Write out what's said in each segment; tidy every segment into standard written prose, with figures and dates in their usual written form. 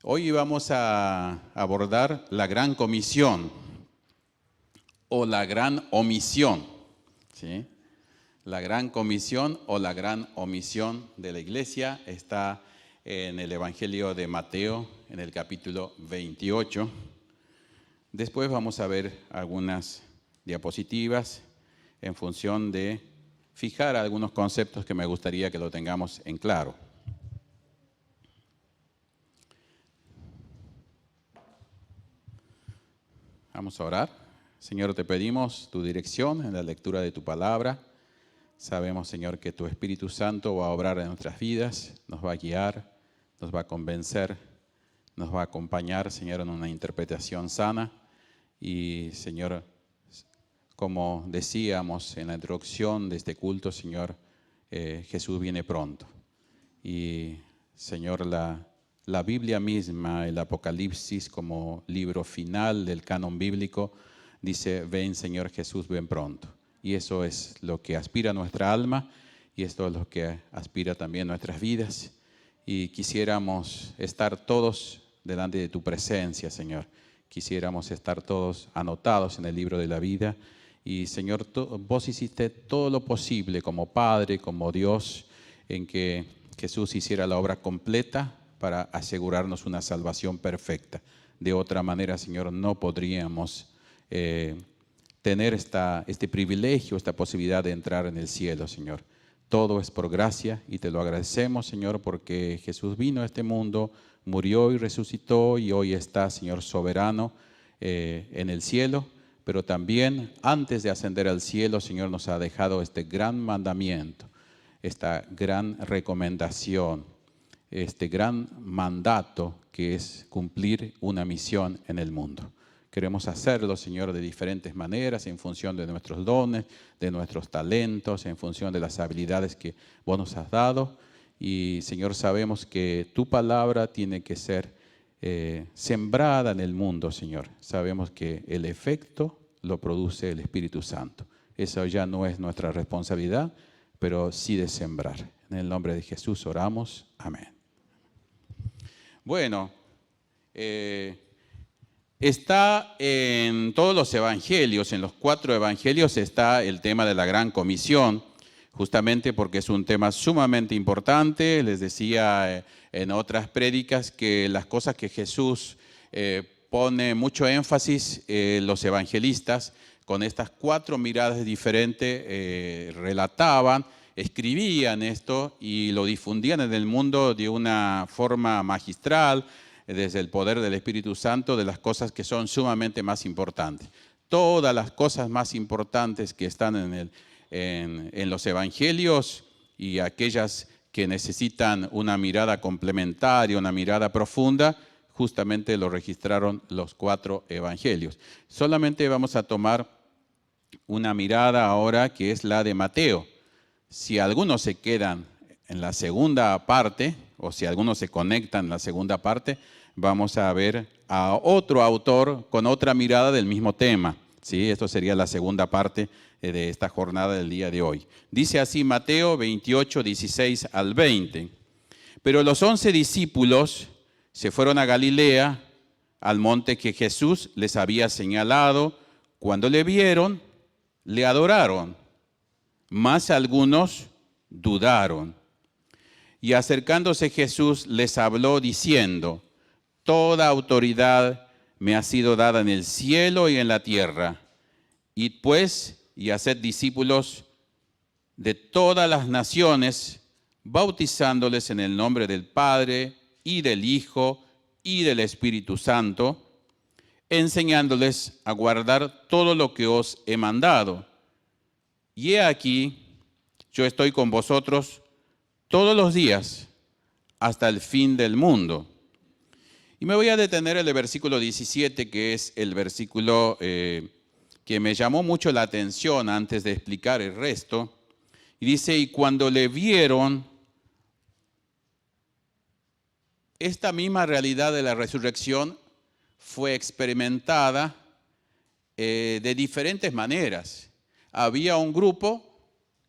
Hoy vamos a abordar la gran comisión o la gran omisión, ¿sí? La gran comisión o la gran omisión de la iglesia está en el Evangelio de Mateo, en el capítulo 28. Después vamos a ver algunas diapositivas en función de fijar algunos conceptos que me gustaría que lo tengamos en claro. Vamos a orar. Señor, te pedimos tu dirección en la lectura de tu palabra. Sabemos, Señor, que tu Espíritu Santo va a obrar en nuestras vidas, nos va a guiar, nos va a convencer, nos va a acompañar, Señor, en una interpretación sana. Y, Señor, como decíamos en la introducción de este culto, Señor, Jesús viene pronto. Y, Señor, la Biblia misma, el Apocalipsis como libro final del canon bíblico, dice, ven Señor Jesús, ven pronto. Y eso es lo que aspira nuestra alma y esto es lo que aspira también nuestras vidas. Y quisiéramos estar todos delante de tu presencia, Señor. Quisiéramos estar todos anotados en el libro de la vida. Y Señor, vos hiciste todo lo posible como Padre, como Dios, en que Jesús hiciera la obra completa para asegurarnos una salvación perfecta. De otra manera, Señor, no podríamos tener este privilegio, esta posibilidad de entrar en el cielo, Señor. Todo es por gracia y te lo agradecemos, Señor, porque Jesús vino a este mundo, murió y resucitó y hoy está, Señor, soberano en el cielo. Pero también antes de ascender al cielo, Señor, nos ha dejado este gran mandamiento, esta gran recomendación, este gran mandato que es cumplir una misión en el mundo. Queremos hacerlo, Señor, de diferentes maneras, en función de nuestros dones, de nuestros talentos, en función de las habilidades que vos nos has dado. Y, Señor, sabemos que tu palabra tiene que ser sembrada en el mundo, Señor. Sabemos que el efecto lo produce el Espíritu Santo. Eso ya no es nuestra responsabilidad, pero sí de sembrar. En el nombre de Jesús oramos. Amén. Bueno, está en todos los evangelios, en los 4 evangelios está el tema de la gran comisión, justamente porque es un tema sumamente importante. Les decía en otras prédicas que las cosas que Jesús pone mucho énfasis, los evangelistas, con estas 4 miradas diferentes, relataban, escribían esto y lo difundían en el mundo de una forma magistral, desde el poder del Espíritu Santo, de las cosas que son sumamente más importantes. Todas las cosas más importantes que están en los evangelios y aquellas que necesitan una mirada complementaria, una mirada profunda, justamente lo registraron los 4 evangelios. Solamente vamos a tomar una mirada ahora que es la de Mateo. Si algunos se quedan en la segunda parte, o si algunos se conectan en la segunda parte, vamos a ver a otro autor con otra mirada del mismo tema. ¿Sí? Esto sería la segunda parte de esta jornada del día de hoy. Dice así Mateo 28, 16 al 20. Pero los 11 discípulos se fueron a Galilea, al monte que Jesús les había señalado. Cuando le vieron, le adoraron, mas algunos dudaron. Y acercándose Jesús les habló diciendo, toda autoridad me ha sido dada en el cielo y en la tierra. Id pues y haced discípulos de todas las naciones, bautizándoles en el nombre del Padre y del Hijo y del Espíritu Santo, enseñándoles a guardar todo lo que os he mandado. Y he aquí, yo estoy con vosotros todos los días hasta el fin del mundo. Y me voy a detener en el versículo 17, que es el versículo que me llamó mucho la atención antes de explicar el resto. Y dice, y cuando le vieron, esta misma realidad de la resurrección fue experimentada de diferentes maneras. Había un grupo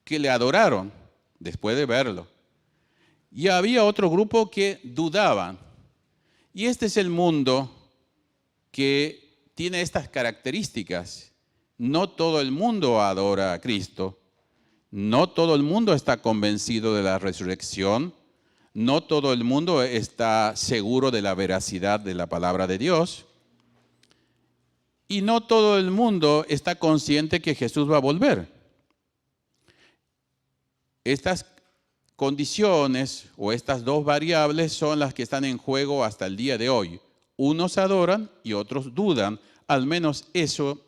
que le adoraron después de verlo. Y había otro grupo que dudaban. Y este es el mundo que tiene estas características. No todo el mundo adora a Cristo. No todo el mundo está convencido de la resurrección. No todo el mundo está seguro de la veracidad de la palabra de Dios. Y no todo el mundo está consciente que Jesús va a volver. Estas condiciones o estas dos variables son las que están en juego hasta el día de hoy. Unos adoran y otros dudan. Al menos eso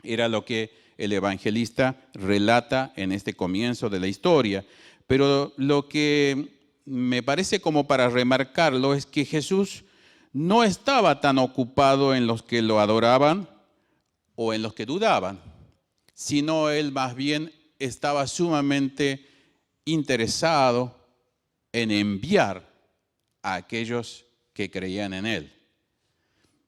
era lo que el evangelista relata en este comienzo de la historia. Pero lo que me parece como para remarcarlo es que Jesús no estaba tan ocupado en los que lo adoraban o en los que dudaban, sino él más bien estaba sumamente interesado en enviar a aquellos que creían en él.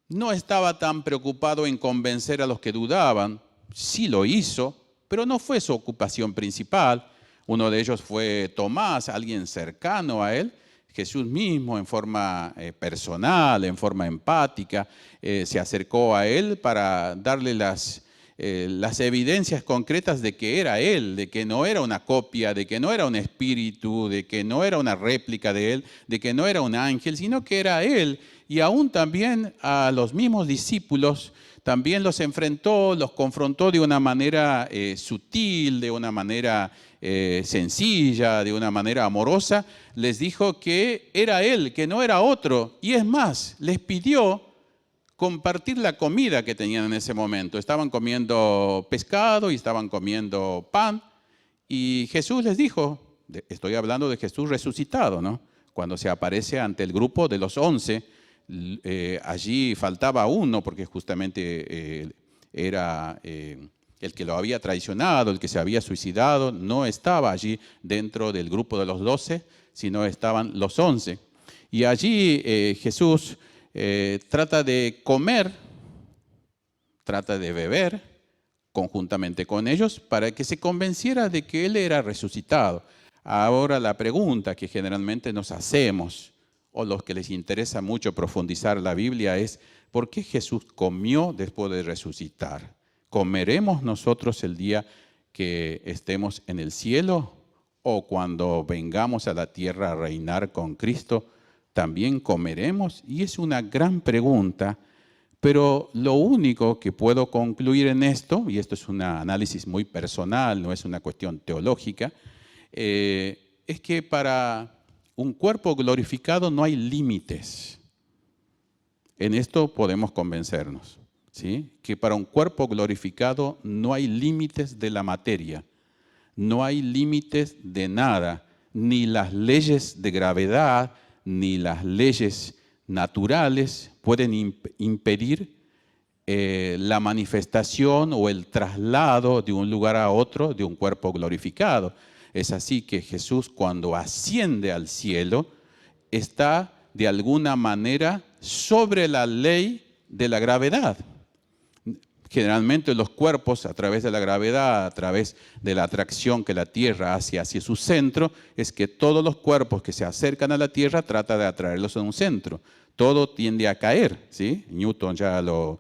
No estaba tan preocupado en convencer a los que dudaban, sí lo hizo, pero no fue su ocupación principal. Uno de ellos fue Tomás, alguien cercano a él. Jesús mismo, en forma personal, en forma empática, se acercó a él para darle las evidencias concretas de que era él, de que no era una copia, de que no era un espíritu, de que no era una réplica de él, de que no era un ángel, sino que era él. Y aún también a los mismos discípulos también los enfrentó, los confrontó de una manera sutil, de una manera sencilla, de una manera amorosa. Les dijo que era él, que no era otro. Y es más, les pidió compartir la comida que tenían en ese momento. Estaban comiendo pescado y estaban comiendo pan. Y Jesús les dijo, estoy hablando de Jesús resucitado, ¿no? Cuando se aparece ante el grupo de los 11, allí faltaba uno porque justamente era el que lo había traicionado, el que se había suicidado, no estaba allí dentro del grupo de los 12, sino estaban los 11. Y allí Jesús trata de comer, trata de beber conjuntamente con ellos para que se convenciera de que Él era resucitado. Ahora la pregunta que generalmente nos hacemos, o los que les interesa mucho profundizar la Biblia, es ¿por qué Jesús comió después de resucitar? ¿Comeremos nosotros el día que estemos en el cielo o cuando vengamos a la tierra a reinar con Cristo? ¿También comeremos? Y es una gran pregunta, pero lo único que puedo concluir en esto, y esto es un análisis muy personal, no es una cuestión teológica, es que para un cuerpo glorificado no hay límites. En esto podemos convencernos, ¿sí? Que para un cuerpo glorificado no hay límites de la materia, no hay límites de nada, ni las leyes de gravedad, ni las leyes naturales pueden impedir la manifestación o el traslado de un lugar a otro de un cuerpo glorificado. Es así que Jesús, cuando asciende al cielo, está de alguna manera sobre la ley de la gravedad. Generalmente los cuerpos, a través de la gravedad, a través de la atracción que la Tierra hace hacia su centro, es que todos los cuerpos que se acercan a la Tierra trata de atraerlos a un centro. Todo tiende a caer, ¿sí? Newton ya lo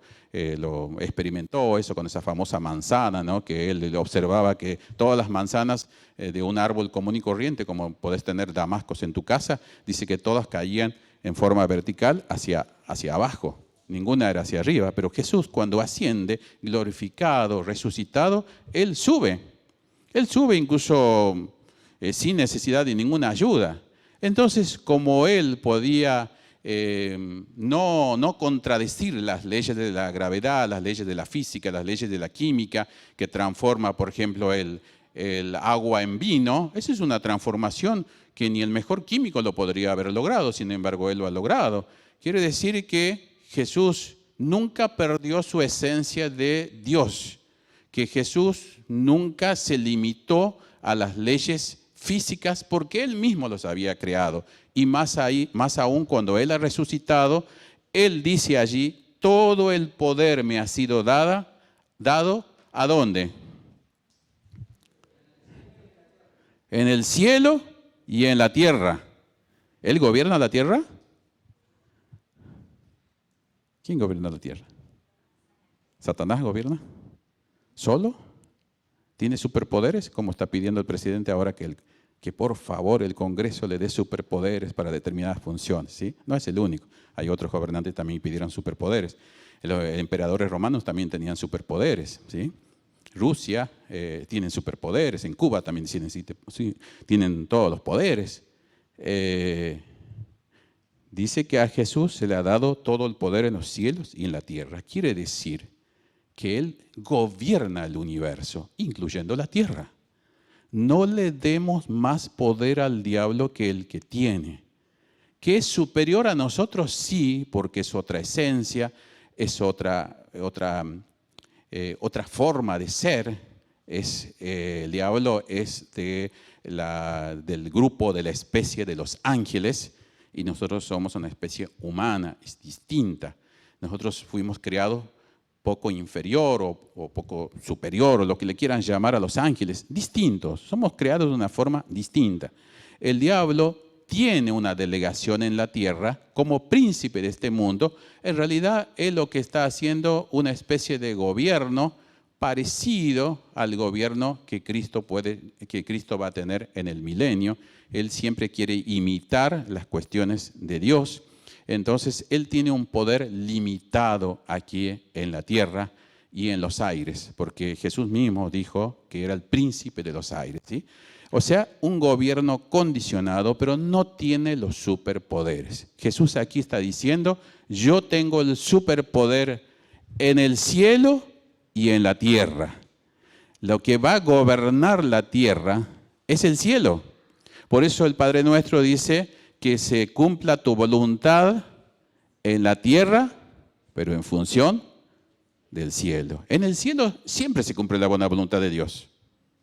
experimentó eso con esa famosa manzana, ¿no? Que él observaba que todas las manzanas de un árbol común y corriente, como podés tener damascos en tu casa, dice que todas caían en forma vertical hacia abajo. Ninguna era hacia arriba, pero Jesús cuando asciende, glorificado, resucitado, Él sube incluso sin necesidad de ninguna ayuda. Entonces, como Él podía no contradecir las leyes de la gravedad, las leyes de la física, las leyes de la química, que transforma, por ejemplo, el agua en vino, esa es una transformación que ni el mejor químico lo podría haber logrado, sin embargo, Él lo ha logrado. Quiere decir que Jesús nunca perdió su esencia de Dios, que Jesús nunca se limitó a las leyes físicas porque Él mismo los había creado. Y más aún cuando Él ha resucitado, Él dice allí, todo el poder me ha sido dado, ¿a dónde? En el cielo y en la tierra. ¿Él gobierna la tierra? ¿Quién gobierna la tierra? ¿Satanás gobierna? ¿Solo? ¿Tiene superpoderes? Como está pidiendo el presidente ahora que por favor el Congreso le dé superpoderes para determinadas funciones, ¿sí? No es el único. Hay otros gobernantes que también pidieron superpoderes. Los emperadores romanos también tenían superpoderes, ¿sí? Rusia tienen superpoderes, en Cuba también tienen todos los poderes. Dice que a Jesús se le ha dado todo el poder en los cielos y en la tierra. Quiere decir que Él gobierna el universo, incluyendo la tierra. No le demos más poder al diablo que el que tiene. ¿Que es superior a nosotros? Sí, porque es otra esencia, es otra forma de ser. El diablo es del grupo, de la especie de los ángeles, y nosotros somos una especie humana, es distinta. Nosotros fuimos creados poco inferior o poco superior, o lo que le quieran llamar a los ángeles, distintos. Somos creados de una forma distinta. El diablo tiene una delegación en la tierra como príncipe de este mundo. En realidad, él lo que está haciendo una especie de gobierno parecido al gobierno que Cristo va a tener en el milenio. Él siempre quiere imitar las cuestiones de Dios. Entonces, Él tiene un poder limitado aquí en la tierra y en los aires, porque Jesús mismo dijo que era el príncipe de los aires, ¿sí? O sea, un gobierno condicionado, pero no tiene los superpoderes. Jesús aquí está diciendo, yo tengo el superpoder en el cielo y en la tierra. Lo que va a gobernar la tierra es el cielo. Por eso el Padre Nuestro dice que se cumpla tu voluntad en la tierra, pero en función del cielo. En el cielo siempre se cumple la buena voluntad de Dios.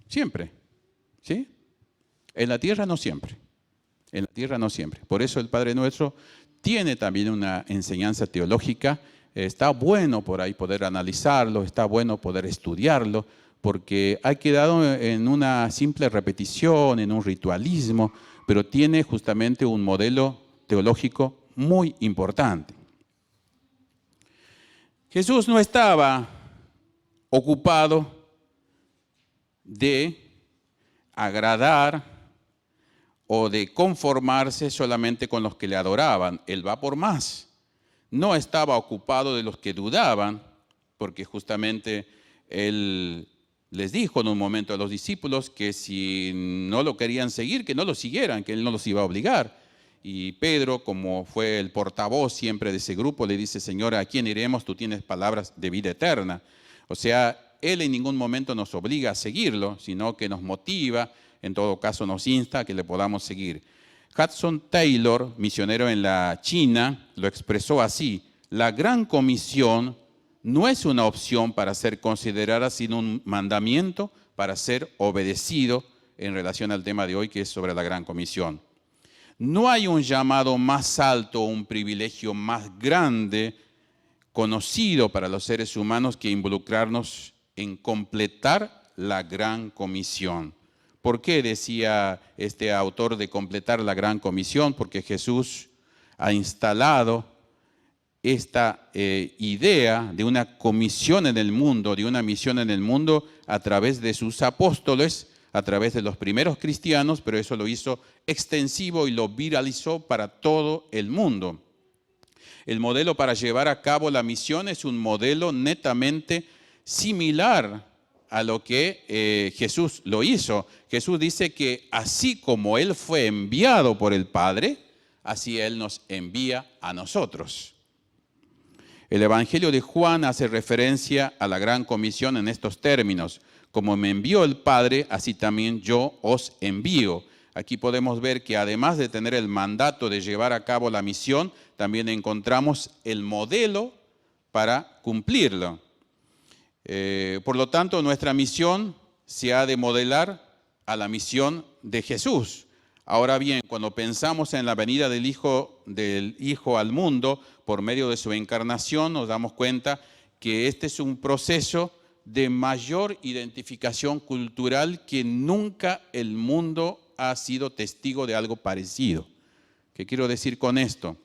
Siempre. ¿Sí? En la tierra no siempre. En la tierra no siempre. Por eso el Padre Nuestro tiene también una enseñanza teológica. Está bueno por ahí poder analizarlo, está bueno poder estudiarlo, porque ha quedado en una simple repetición, en un ritualismo, pero tiene justamente un modelo teológico muy importante. Jesús no estaba ocupado de agradar o de conformarse solamente con los que le adoraban. Él va por más. No estaba ocupado de los que dudaban, porque justamente Él les dijo en un momento a los discípulos que si no lo querían seguir, que no lo siguieran, que Él no los iba a obligar. Y Pedro, como fue el portavoz siempre de ese grupo, le dice, Señor, ¿a quién iremos? Tú tienes palabras de vida eterna. O sea, Él en ningún momento nos obliga a seguirlo, sino que nos motiva, en todo caso nos insta a que le podamos seguir. Hudson Taylor, misionero en la China, lo expresó así: la Gran Comisión no es una opción para ser considerada, sino un mandamiento para ser obedecido en relación al tema de hoy, que es sobre la Gran Comisión. No hay un llamado más alto o un privilegio más grande conocido para los seres humanos que involucrarnos en completar la Gran Comisión. ¿Por qué decía este autor de completar la Gran Comisión? Porque Jesús ha instalado esta idea de una comisión en el mundo, de una misión en el mundo a través de sus apóstoles, a través de los primeros cristianos, pero eso lo hizo extensivo y lo viralizó para todo el mundo. El modelo para llevar a cabo la misión es un modelo netamente similar a lo que Jesús lo hizo. Jesús dice que así como Él fue enviado por el Padre, así Él nos envía a nosotros. El Evangelio de Juan hace referencia a la Gran Comisión en estos términos: como me envió el Padre, así también yo os envío. Aquí podemos ver que además de tener el mandato de llevar a cabo la misión, también encontramos el modelo para cumplirlo. Por lo tanto, nuestra misión se ha de modelar a la misión de Jesús. Ahora bien, cuando pensamos en la venida del Hijo al mundo por medio de su encarnación, nos damos cuenta que este es un proceso de mayor identificación cultural que nunca el mundo ha sido testigo de algo parecido. ¿Qué quiero decir con esto?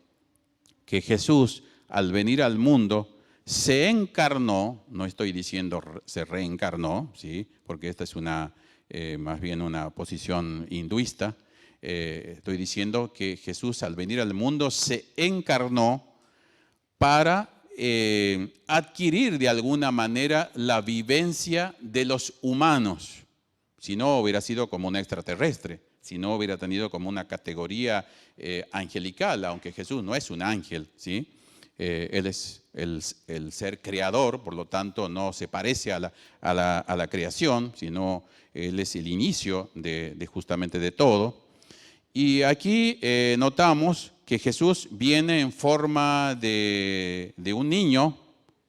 Que Jesús, al venir al mundo, se encarnó, no estoy diciendo se reencarnó, ¿sí? Porque esta es más bien una posición hinduista. Estoy diciendo que Jesús al venir al mundo se encarnó para adquirir de alguna manera la vivencia de los humanos. Si no, hubiera sido como un extraterrestre, si no hubiera tenido como una categoría angelical, aunque Jesús no es un ángel, ¿sí? Él es el ser creador, por lo tanto no se parece a la creación, sino Él es el inicio justamente de todo. Y aquí notamos que Jesús viene en forma de un niño,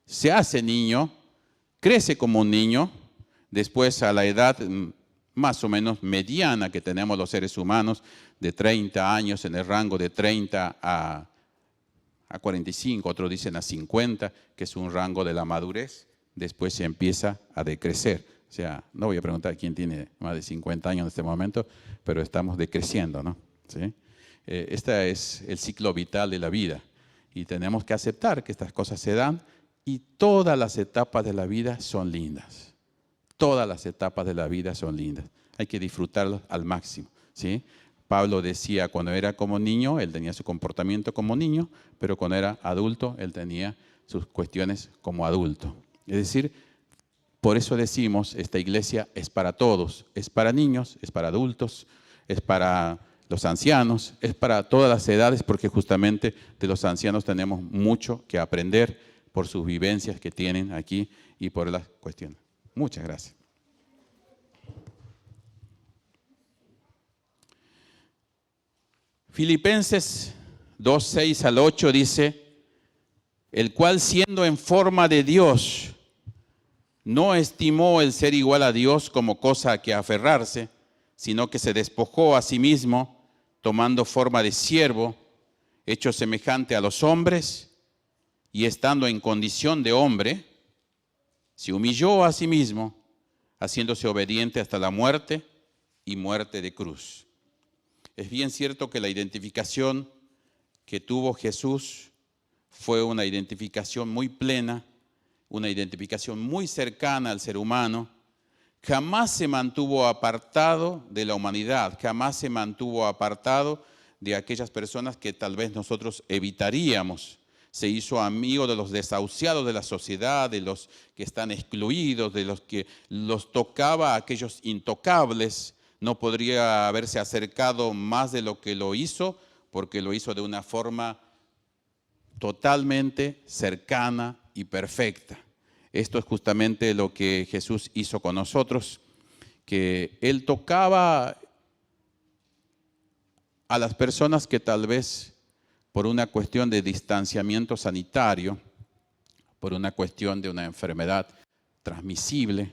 se hace niño, crece como un niño, después a la edad más o menos mediana que tenemos los seres humanos, de 30 años, en el rango de 30 a 45, otros dicen a 50, que es un rango de la madurez, después se empieza a decrecer. O sea, no voy a preguntar quién tiene más de 50 años en este momento, pero estamos decreciendo, ¿no? ¿Sí? Este es el ciclo vital de la vida y tenemos que aceptar que estas cosas se dan y todas las etapas de la vida son lindas. Todas las etapas de la vida son lindas. Hay que disfrutarlas al máximo, ¿sí? Pablo decía, cuando era como niño, él tenía su comportamiento como niño, pero cuando era adulto, él tenía sus cuestiones como adulto. Es decir, por eso decimos, esta iglesia es para todos, es para niños, es para adultos, es para los ancianos, es para todas las edades, porque justamente de los ancianos tenemos mucho que aprender por sus vivencias que tienen aquí y por las cuestiones. Muchas gracias. Filipenses 2, 6 al 8 dice, el cual siendo en forma de Dios, no estimó el ser igual a Dios como cosa a que aferrarse, sino que se despojó a sí mismo, tomando forma de siervo, hecho semejante a los hombres, y estando en condición de hombre, se humilló a sí mismo, haciéndose obediente hasta la muerte y muerte de cruz. Es bien cierto que la identificación que tuvo Jesús fue una identificación muy plena, una identificación muy cercana al ser humano. Jamás se mantuvo apartado de la humanidad, jamás se mantuvo apartado de aquellas personas que tal vez nosotros evitaríamos. Se hizo amigo de los desahuciados de la sociedad, de los que están excluidos, de los que los tocaba a aquellos intocables. No podría haberse acercado más de lo que lo hizo, porque lo hizo de una forma totalmente cercana y perfecta. Esto es justamente lo que Jesús hizo con nosotros, que Él tocaba a las personas que tal vez por una cuestión de distanciamiento sanitario, por una cuestión de una enfermedad transmisible,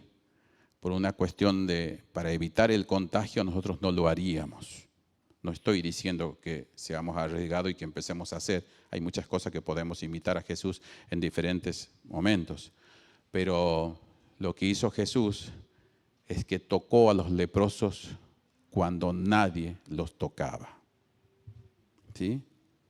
por una cuestión para evitar el contagio, nosotros no lo haríamos. No estoy diciendo que seamos arriesgados y que empecemos a hacer. Hay muchas cosas que podemos imitar a Jesús en diferentes momentos. Pero lo que hizo Jesús es que tocó a los leprosos cuando nadie los tocaba. ¿Sí?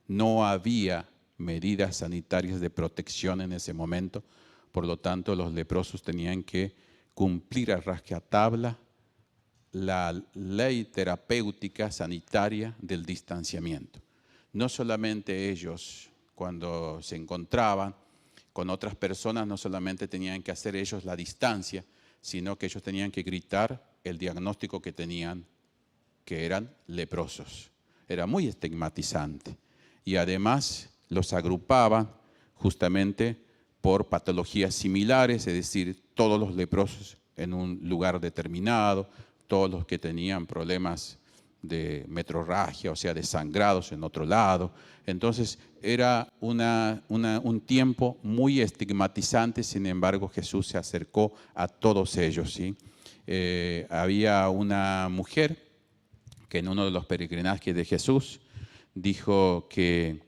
No había medidas sanitarias de protección en ese momento. Por lo tanto, los leprosos tenían que cumplir a rajatabla la ley terapéutica sanitaria del distanciamiento. No solamente ellos, cuando se encontraban con otras personas, no solamente tenían que hacer ellos la distancia, sino que ellos tenían que gritar el diagnóstico que tenían, que eran leprosos. Era muy estigmatizante. Y además los agrupaban justamente por patologías similares, es decir, todos los leprosos en un lugar determinado, todos los que tenían problemas de metrorragia, o sea, de sangrados en otro lado. Entonces era un tiempo muy estigmatizante, sin embargo Jesús se acercó a todos ellos, ¿sí? Había una mujer que en uno de los peregrinajes de Jesús dijo que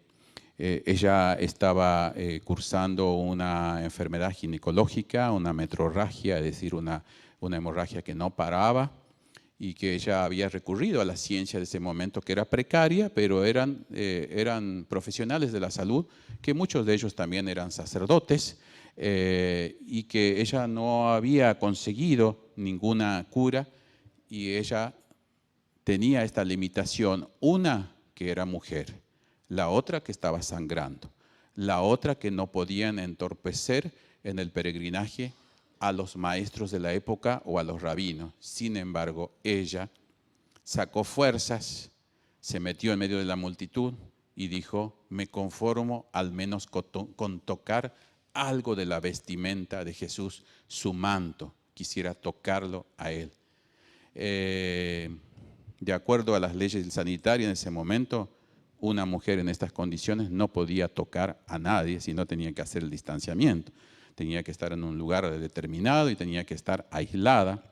ella estaba cursando una enfermedad ginecológica, una metrorragia, es decir, una hemorragia que no paraba, y que ella había recurrido a la ciencia de ese momento, que era precaria, pero eran profesionales de la salud, que muchos de ellos también eran sacerdotes, y que ella no había conseguido ninguna cura, y ella tenía esta limitación, una que era mujer, la otra que estaba sangrando, la otra que no podían entorpecer en el peregrinaje a los maestros de la época o a los rabinos. Sin embargo, ella sacó fuerzas, se metió en medio de la multitud y dijo, me conformo al menos con tocar algo de la vestimenta de Jesús, su manto, quisiera tocarlo a él. De acuerdo a las leyes sanitarias en ese momento, una mujer en estas condiciones no podía tocar a nadie, sino tenía que hacer el distanciamiento. Tenía que estar en un lugar determinado y tenía que estar aislada.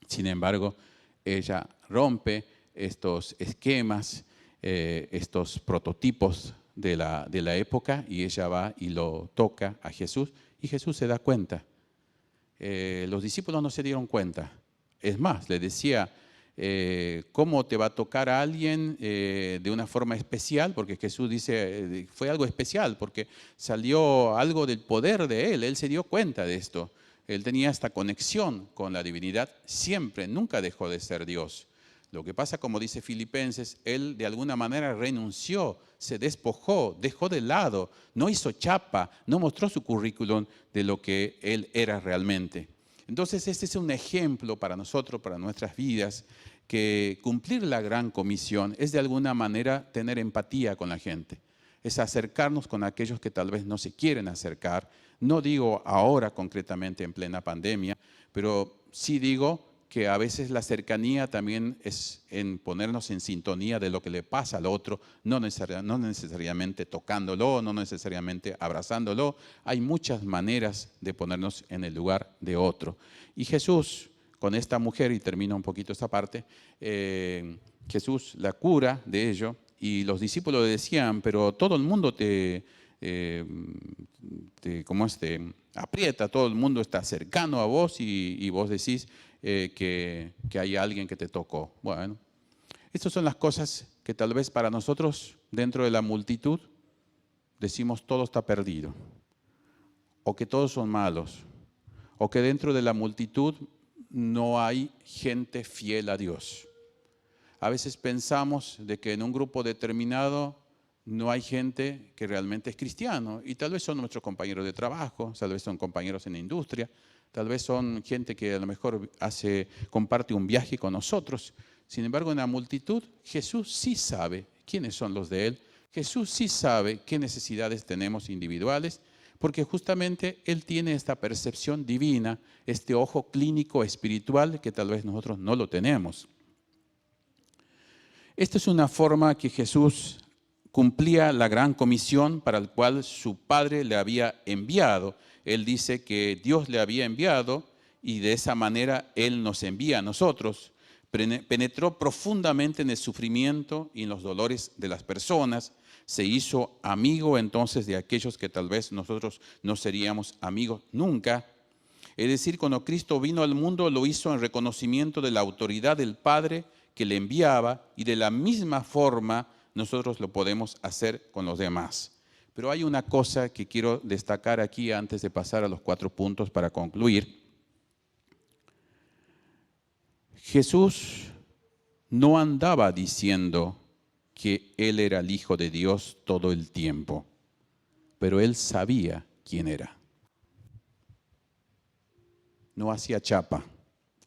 Sin embargo, ella rompe estos esquemas, estos prototipos de la época, y ella va y lo toca a Jesús, y Jesús se da cuenta. Los discípulos no se dieron cuenta. Es más, le decía, ¿cómo te va a tocar a alguien de una forma especial? Porque Jesús dice, fue algo especial, porque salió algo del poder de él se dio cuenta de esto. Él tenía esta conexión con la divinidad siempre, nunca dejó de ser Dios. Lo que pasa, como dice Filipenses, él de alguna manera renunció, se despojó, dejó de lado, no hizo chapa, no mostró su currículum de lo que él era realmente. Entonces, este es un ejemplo para nosotros, para nuestras vidas, que cumplir la gran comisión es de alguna manera tener empatía con la gente, es acercarnos con aquellos que tal vez no se quieren acercar. No digo ahora concretamente en plena pandemia, pero sí digo que a veces la cercanía también es en ponernos en sintonía de lo que le pasa al otro, no necesariamente tocándolo, no necesariamente abrazándolo. Hay muchas maneras de ponernos en el lugar de otro. Y Jesús, con esta mujer, y termino un poquito esta parte, Jesús la cura de ello, y los discípulos le decían, pero todo el mundo te aprieta, todo el mundo está cercano a vos y vos decís que hay alguien que te tocó. Bueno, estas son las cosas que tal vez para nosotros dentro de la multitud decimos todo está perdido, o que todos son malos, o que dentro de la multitud no hay gente fiel a Dios. A veces pensamos de que en un grupo determinado no hay gente que realmente es cristiano, y tal vez son nuestros compañeros de trabajo, tal vez son compañeros en la industria, tal vez son gente que a lo mejor comparte un viaje con nosotros. Sin embargo, en la multitud, Jesús sí sabe quiénes son los de Él, Jesús sí sabe qué necesidades tenemos individuales, porque justamente Él tiene esta percepción divina, este ojo clínico espiritual que tal vez nosotros no lo tenemos. Esta es una forma que Jesús cumplía la gran comisión para la cual su Padre le había enviado. Él dice que Dios le había enviado y de esa manera Él nos envía a nosotros. Penetró profundamente en el sufrimiento y en los dolores de las personas. Se hizo amigo entonces de aquellos que tal vez nosotros no seríamos amigos nunca. Es decir, cuando Cristo vino al mundo lo hizo en reconocimiento de la autoridad del Padre que le enviaba, y de la misma forma nosotros lo podemos hacer con los demás. Pero hay una cosa que quiero destacar aquí antes de pasar a los 4 puntos para concluir. Jesús no andaba diciendo que Él era el Hijo de Dios todo el tiempo, pero Él sabía quién era. No hacía chapa,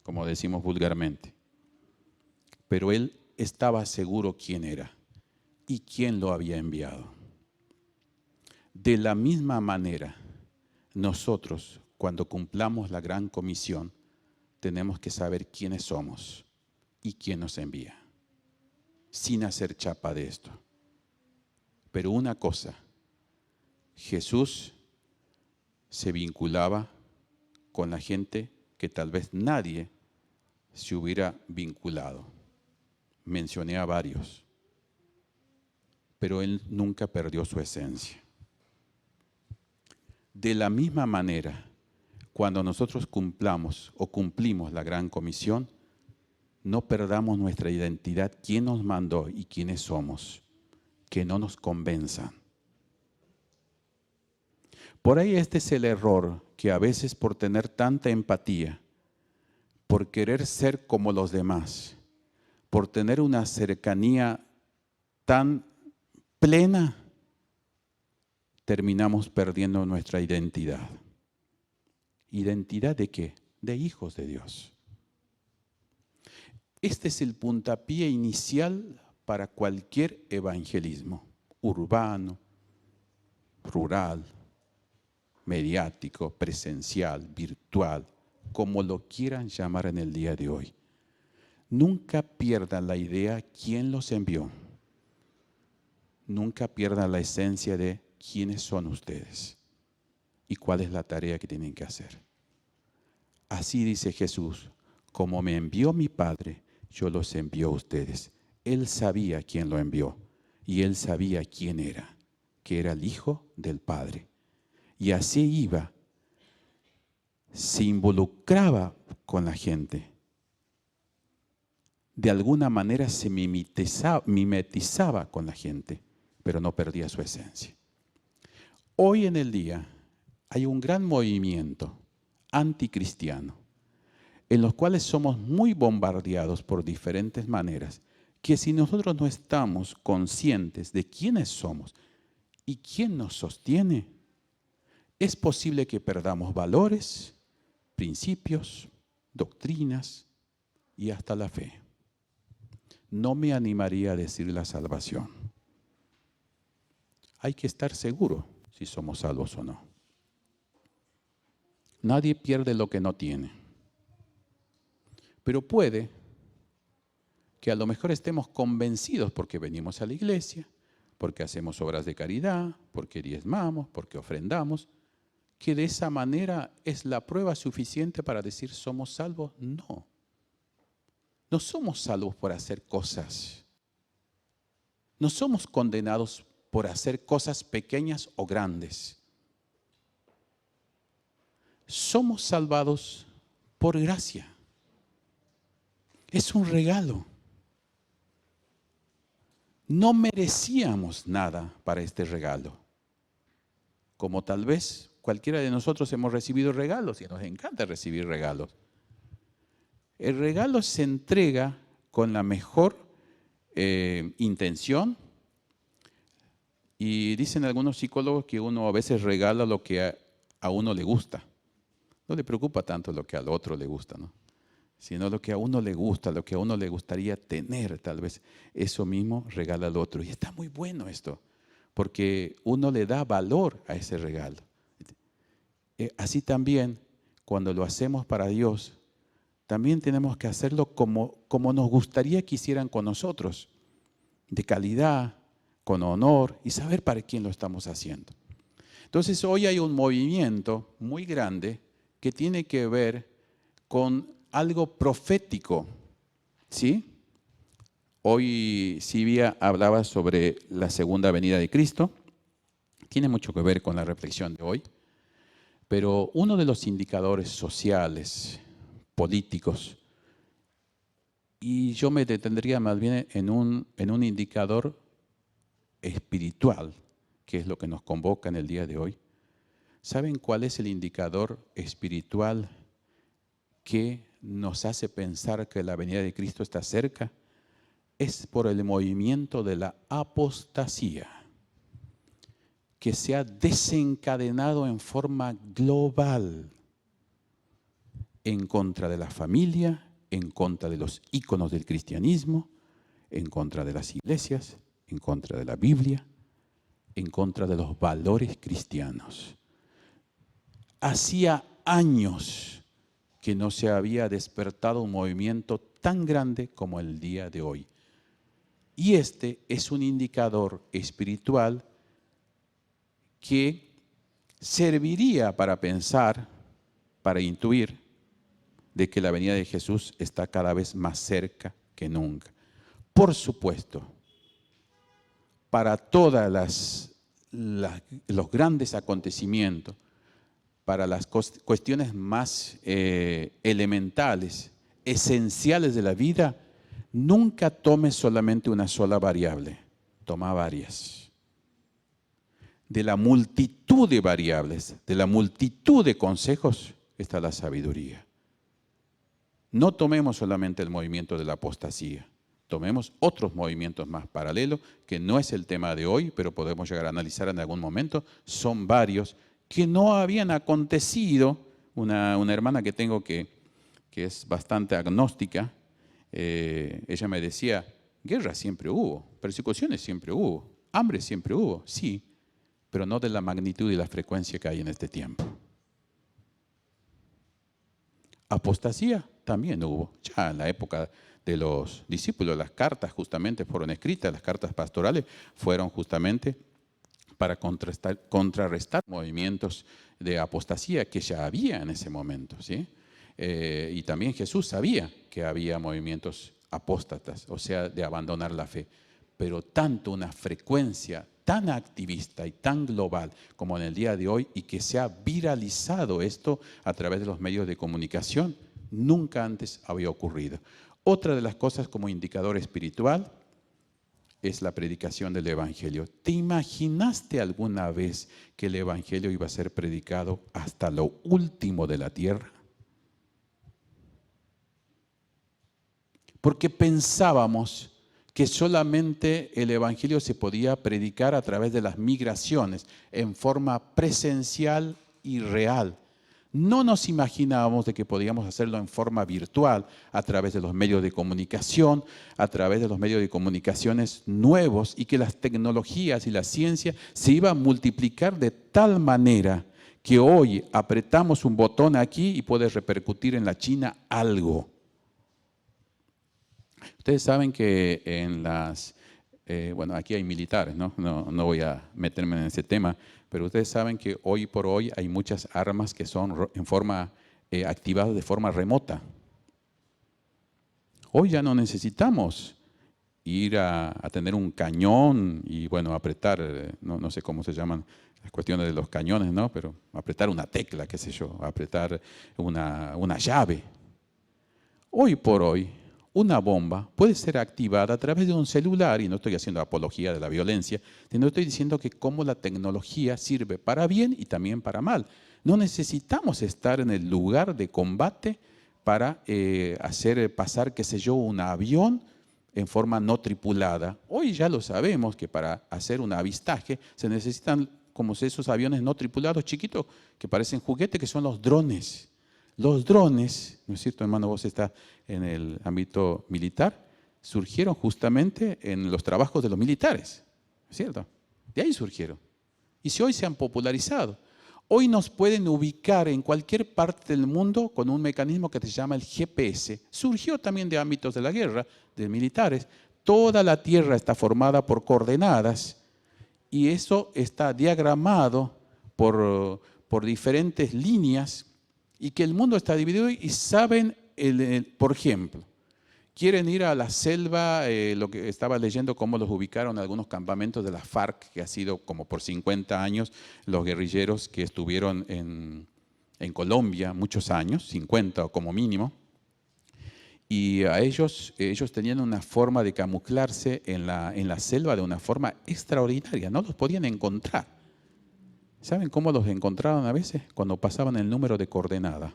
como decimos vulgarmente, pero Él estaba seguro quién era y quién lo había enviado. De la misma manera, nosotros, cuando cumplamos la gran comisión, tenemos que saber quiénes somos y quién nos envía, sin hacer chapa de esto. Pero una cosa, Jesús se vinculaba con la gente que tal vez nadie se hubiera vinculado. Mencioné a varios, pero Él nunca perdió su esencia. De la misma manera, cuando nosotros cumplimos la gran comisión, no perdamos nuestra identidad, quién nos mandó y quiénes somos, que no nos convenzan. Por ahí este es el error, que a veces por tener tanta empatía, por querer ser como los demás, por tener una cercanía tan plena, terminamos perdiendo nuestra identidad. ¿Identidad de qué? De hijos de Dios. Este es el puntapié inicial para cualquier evangelismo, urbano, rural, mediático, presencial, virtual, como lo quieran llamar en el día de hoy. Nunca pierdan la idea quién los envió. Nunca pierdan la esencia de quiénes son ustedes y cuál es la tarea que tienen que hacer. Así dice Jesús, como me envió mi Padre, yo los envío a ustedes. Él sabía quién lo envió y él sabía quién era, que era el Hijo del Padre. Y así iba, se involucraba con la gente. De alguna manera se mimetizaba con la gente, pero no perdía su esencia. Hoy en el día hay un gran movimiento anticristiano, en los cuales somos muy bombardeados por diferentes maneras, que si nosotros no estamos conscientes de quiénes somos y quién nos sostiene, es posible que perdamos valores, principios, doctrinas y hasta la fe. No me animaría a decir la salvación. Hay que estar seguro si somos salvos o no. Nadie pierde lo que no tiene. Pero puede que a lo mejor estemos convencidos porque venimos a la iglesia, porque hacemos obras de caridad, porque diezmamos, porque ofrendamos, que de esa manera es la prueba suficiente para decir somos salvos. No. No somos salvos por hacer cosas. No somos condenados por hacer cosas pequeñas o grandes. Somos salvados por gracia. Es un regalo. No merecíamos nada para este regalo. Como tal vez cualquiera de nosotros hemos recibido regalos y nos encanta recibir regalos. El regalo se entrega con la mejor intención y dicen algunos psicólogos que uno a veces regala lo que a uno le gusta. No le preocupa tanto lo que al otro le gusta, ¿no? Sino lo que a uno le gusta, lo que a uno le gustaría tener, tal vez eso mismo regala al otro. Y está muy bueno esto, porque uno le da valor a ese regalo. Así también, cuando lo hacemos para Dios, también tenemos que hacerlo como nos gustaría que hicieran con nosotros, de calidad, con honor y saber para quién lo estamos haciendo. Entonces hoy hay un movimiento muy grande que tiene que ver con algo profético, ¿sí? Hoy Silvia hablaba sobre la segunda venida de Cristo, tiene mucho que ver con la reflexión de hoy, pero uno de los indicadores sociales, políticos, y yo me detendría más bien en un indicador espiritual, que es lo que nos convoca en el día de hoy. ¿Saben cuál es el indicador espiritual que nos hace pensar que la venida de Cristo está cerca? Es por el movimiento de la apostasía, que se ha desencadenado en forma global en contra de la familia, en contra de los íconos del cristianismo, en contra de las iglesias, en contra de la Biblia, en contra de los valores cristianos. Hacía años que no se había despertado un movimiento tan grande como el día de hoy. Y este es un indicador espiritual que serviría para pensar, para intuir de que la venida de Jesús está cada vez más cerca que nunca. Por supuesto, para todas los grandes acontecimientos, para las cuestiones más elementales, esenciales de la vida, nunca tome solamente una sola variable, toma varias. De la multitud de variables, de la multitud de consejos, está la sabiduría. No tomemos solamente el movimiento de la apostasía, tomemos otros movimientos más paralelos, que no es el tema de hoy, pero podemos llegar a analizar en algún momento. Son varios que no habían acontecido. Una hermana que tengo que es bastante agnóstica, ella me decía, guerra siempre hubo, persecuciones siempre hubo, hambre siempre hubo, sí, pero no de la magnitud y la frecuencia que hay en este tiempo. Apostasía también hubo, ya en la época de los discípulos, las cartas justamente fueron escritas, las cartas pastorales fueron justamente para contrarrestar movimientos de apostasía que ya había en ese momento, ¿sí? Y también Jesús sabía que había movimientos apóstatas, o sea, de abandonar la fe. Pero tanto una frecuencia tan activista y tan global como en el día de hoy, y que se ha viralizado esto a través de los medios de comunicación, nunca antes había ocurrido. Otra de las cosas como indicador espiritual es la predicación del Evangelio. ¿Te imaginaste alguna vez que el Evangelio iba a ser predicado hasta lo último de la tierra? Porque pensábamos que solamente el Evangelio se podía predicar a través de las migraciones, en forma presencial y real. No nos imaginábamos de que podíamos hacerlo en forma virtual, a través de los medios de comunicación, a través de los medios de comunicaciones nuevos, y que las tecnologías y la ciencia se iban a multiplicar de tal manera que hoy apretamos un botón aquí y puede repercutir en la China algo. Ustedes saben que en las, bueno, aquí hay militares, ¿no? No voy a meterme en ese tema, pero ustedes saben que hoy por hoy hay muchas armas que son en forma activadas de forma remota. Hoy ya no necesitamos ir a tener un cañón y, bueno, apretar, no sé cómo se llaman las cuestiones de los cañones, ¿no? Pero apretar una tecla, qué sé yo, apretar una llave. Hoy por hoy, una bomba puede ser activada a través de un celular, y no estoy haciendo apología de la violencia, sino estoy diciendo que cómo la tecnología sirve para bien y también para mal. No necesitamos estar en el lugar de combate para hacer pasar, qué sé yo, un avión en forma no tripulada. Hoy ya lo sabemos que para hacer un avistaje se necesitan como esos aviones no tripulados chiquitos que parecen juguetes, que son los drones. Los drones, ¿no es cierto, hermano? Vos estás en el ámbito militar, surgieron justamente en los trabajos de los militares, ¿no es cierto? De ahí surgieron. Y si hoy se han popularizado. Hoy nos pueden ubicar en cualquier parte del mundo con un mecanismo que se llama el GPS. Surgió también de ámbitos de la guerra, de militares. Toda la Tierra está formada por coordenadas y eso está diagramado por diferentes líneas, y que el mundo está dividido y saben, por ejemplo, quieren ir a la selva, lo que estaba leyendo, cómo los ubicaron en algunos campamentos de la FARC, que ha sido como por 50 años los guerrilleros que estuvieron en Colombia muchos años, 50 como mínimo, y a ellos tenían una forma de camuflarse en la selva de una forma extraordinaria, no los podían encontrar. ¿Saben cómo los encontraban a veces? Cuando pasaban el número de coordenada.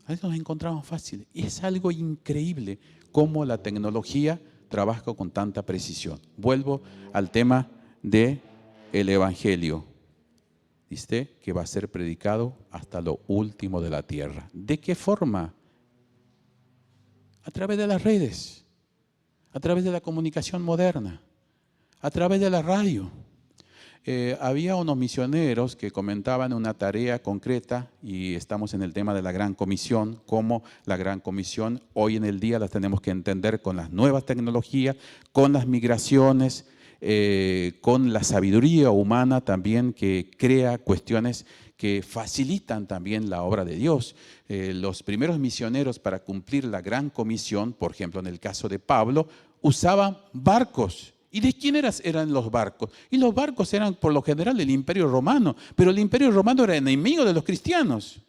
A veces los encontraban fácil. Y es algo increíble cómo la tecnología trabaja con tanta precisión. Vuelvo al tema del Evangelio. Dice que va a ser predicado hasta lo último de la tierra. ¿De qué forma? A través de las redes, a través de la comunicación moderna, a través de la radio. Había unos misioneros que comentaban una tarea concreta, y estamos en el tema de la Gran Comisión, cómo la Gran Comisión hoy en el día la tenemos que entender con las nuevas tecnologías, con las migraciones, con la sabiduría humana también, que crea cuestiones que facilitan también la obra de Dios. Los primeros misioneros, para cumplir la Gran Comisión, por ejemplo en el caso de Pablo, usaban barcos. ¿Y de quién eran los barcos? Y los barcos eran por lo general del Imperio Romano, pero el Imperio Romano era enemigo de los cristianos.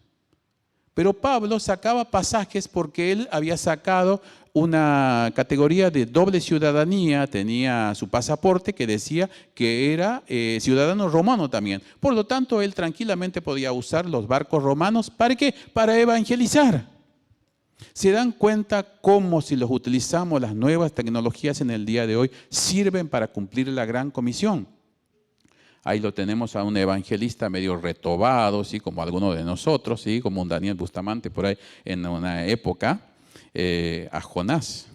Pero Pablo sacaba pasajes porque él había sacado una categoría de doble ciudadanía, tenía su pasaporte que decía que era ciudadano romano también. Por lo tanto, él tranquilamente podía usar los barcos romanos. ¿Para qué? Para evangelizar. ¿Se dan cuenta cómo si los utilizamos las nuevas tecnologías en el día de hoy sirven para cumplir la gran comisión? Ahí lo tenemos a un evangelista medio retobado, ¿sí? Como alguno de nosotros, ¿sí? Como un Daniel Bustamante por ahí en una época, a Jonás.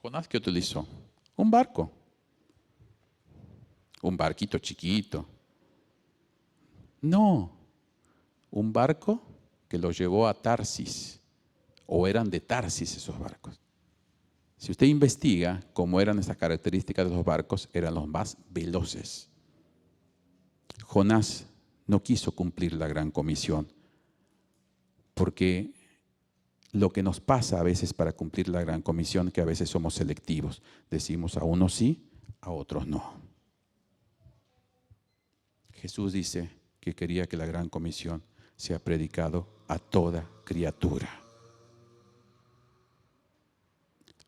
¿Jonás qué utilizó? Un barco. Un barquito chiquito. No, un barco que lo llevó a Tarsis, o eran de Tarsis esos barcos. Si usted investiga cómo eran esas características de los barcos, eran los más veloces. Jonás no quiso cumplir la gran comisión, porque lo que nos pasa a veces para cumplir la gran comisión, que a veces somos selectivos. Decimos a unos sí, a otros no. Jesús dice que quería que la gran comisión sea predicado a toda criatura.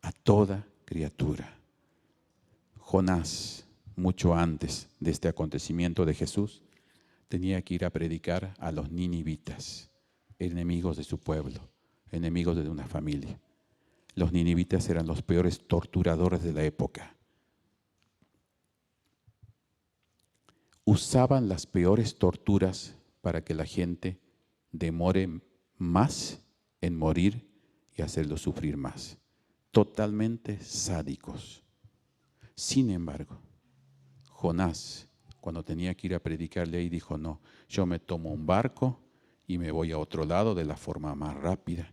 A toda criatura. Jonás, mucho antes de este acontecimiento de Jesús, tenía que ir a predicar a los ninivitas, enemigos de su pueblo, enemigos de una familia. Los ninivitas eran los peores torturadores de la época. Usaban las peores torturas para que la gente demore más en morir y hacerlo sufrir más. Totalmente sádicos. Sin embargo, Jonás, cuando tenía que ir a predicarle ahí, dijo, no, yo me tomo un barco y me voy a otro lado de la forma más rápida.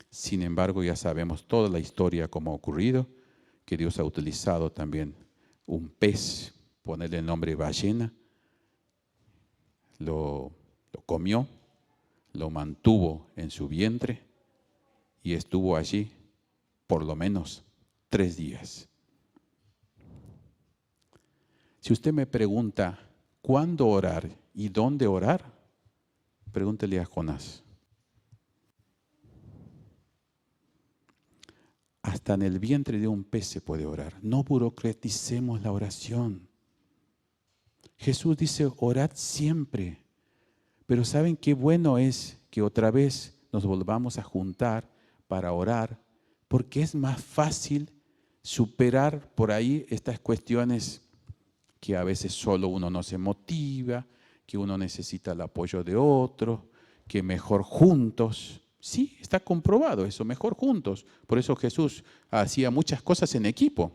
Sin embargo, ya sabemos toda la historia cómo ha ocurrido, que Dios ha utilizado también un pez, ponerle el nombre ballena, lo comió, lo mantuvo en su vientre y estuvo allí por lo menos 3 días. Si usted me pregunta cuándo orar y dónde orar, pregúntele a Jonás. Hasta en el vientre de un pez se puede orar. No burocraticemos la oración. Jesús dice, orad siempre. Pero ¿saben qué bueno es que otra vez nos volvamos a juntar para orar? Porque es más fácil superar por ahí estas cuestiones que a veces solo uno no se motiva, que uno necesita el apoyo de otro, que mejor juntos. Sí, está comprobado eso, mejor juntos. Por eso Jesús hacía muchas cosas en equipo.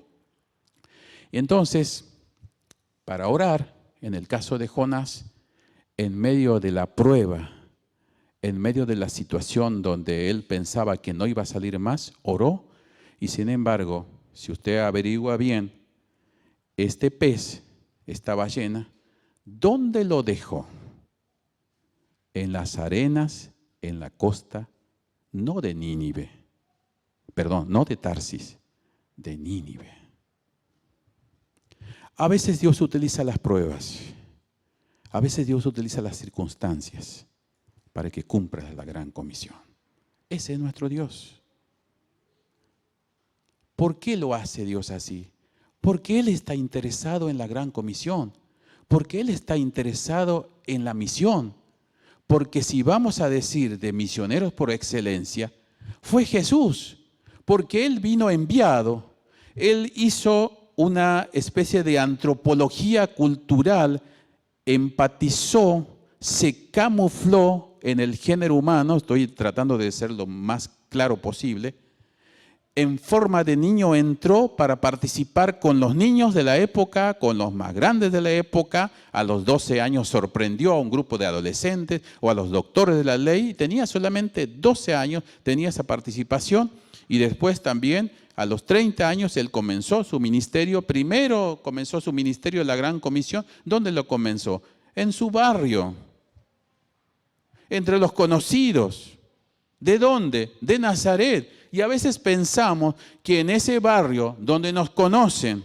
Entonces, para orar, en el caso de Jonás, en medio de la prueba, en medio de la situación donde él pensaba que no iba a salir más, oró. Y sin embargo, si usted averigua bien, este pez, esta ballena, ¿dónde lo dejó? En las arenas, en la costa, no de Nínive, perdón, no de Tarsis, de Nínive. A veces Dios utiliza las pruebas, a veces Dios utiliza las circunstancias para que cumpla la gran comisión. Ese es nuestro Dios. ¿Por qué lo hace Dios así? Porque Él está interesado en la gran comisión, porque Él está interesado en la misión. Porque si vamos a decir de misioneros por excelencia, fue Jesús, porque Él vino enviado. Él hizo una especie de antropología cultural, empatizó, se camufló en el género humano, estoy tratando de ser lo más claro posible, en forma de niño entró para participar con los niños de la época, con los más grandes de la época. A los 12 años sorprendió a un grupo de adolescentes o a los doctores de la ley. Tenía solamente 12 años, tenía esa participación. Y después también a los 30 años él comenzó su ministerio. Primero comenzó su ministerio de la Gran Comisión. ¿Dónde lo comenzó? En su barrio, entre los conocidos. ¿De dónde? De Nazaret. Y a veces pensamos que en ese barrio donde nos conocen,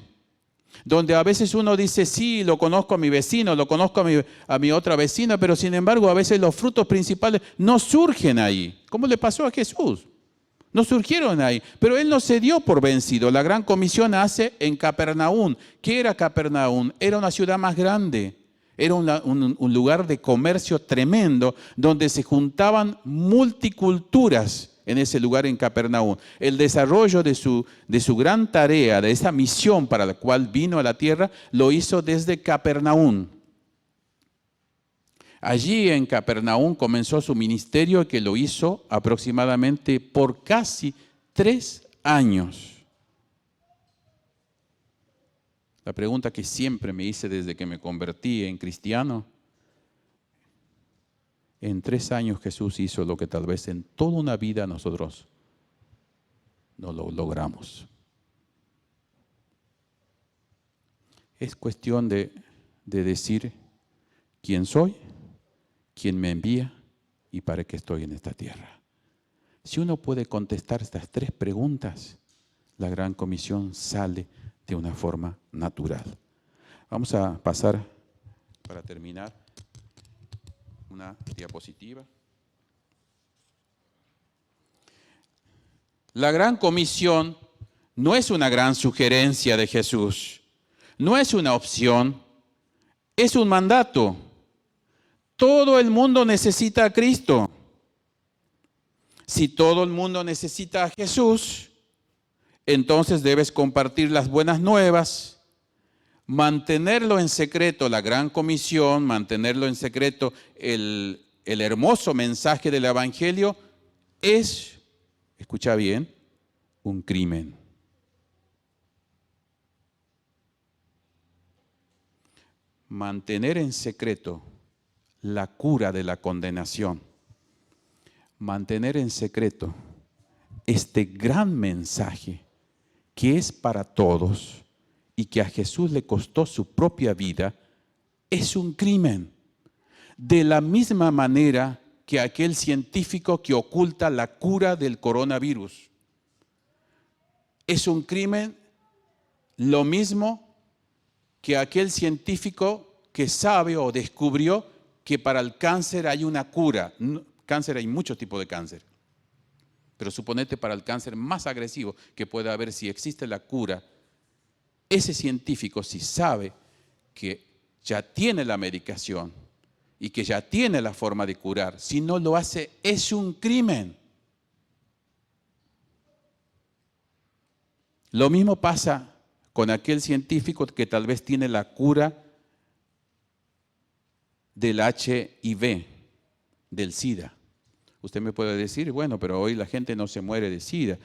donde a veces uno dice, sí, lo conozco a mi vecino, lo conozco a mi otra vecina, pero sin embargo a veces los frutos principales no surgen ahí. ¿Cómo le pasó a Jesús? No surgieron ahí, pero él no se dio por vencido. La gran comisión nace en Capernaum. ¿Qué era Capernaum? Era una ciudad más grande. Era un lugar de comercio tremendo donde se juntaban multiculturas en ese lugar en Capernaum. El desarrollo de su gran tarea, de esa misión para la cual vino a la tierra, lo hizo desde Capernaum. Allí en Capernaum comenzó su ministerio, que lo hizo aproximadamente por casi 3 años. La pregunta que siempre me hice desde que me convertí en cristiano: en 3 años Jesús hizo lo que tal vez en toda una vida nosotros no lo logramos. Es cuestión de decir quién soy, quién me envía y para qué estoy en esta tierra. Si uno puede contestar estas 3 preguntas, la gran comisión sale de una forma natural. Vamos a pasar, para terminar, una diapositiva. La gran comisión no es una gran sugerencia de Jesús, no es una opción, es un mandato. Todo el mundo necesita a Cristo. Si todo el mundo necesita a Jesús, entonces debes compartir las buenas nuevas, mantenerlo en secreto, la gran comisión, mantenerlo en secreto, el hermoso mensaje del Evangelio es, escucha bien, un crimen. Mantener en secreto la cura de la condenación, mantener en secreto este gran mensaje que es para todos y que a Jesús le costó su propia vida, es un crimen. De la misma manera que aquel científico que oculta la cura del coronavirus. Es un crimen lo mismo que aquel científico que sabe o descubrió que para el cáncer hay una cura. Cáncer, hay muchos tipos de cáncer. Pero suponete para el cáncer más agresivo que pueda haber, si existe la cura, ese científico, si sabe que ya tiene la medicación y que ya tiene la forma de curar, si no lo hace, es un crimen. Lo mismo pasa con aquel científico que tal vez tiene la cura del HIV, del SIDA. Usted me puede decir, bueno, pero hoy la gente no se muere de SIDA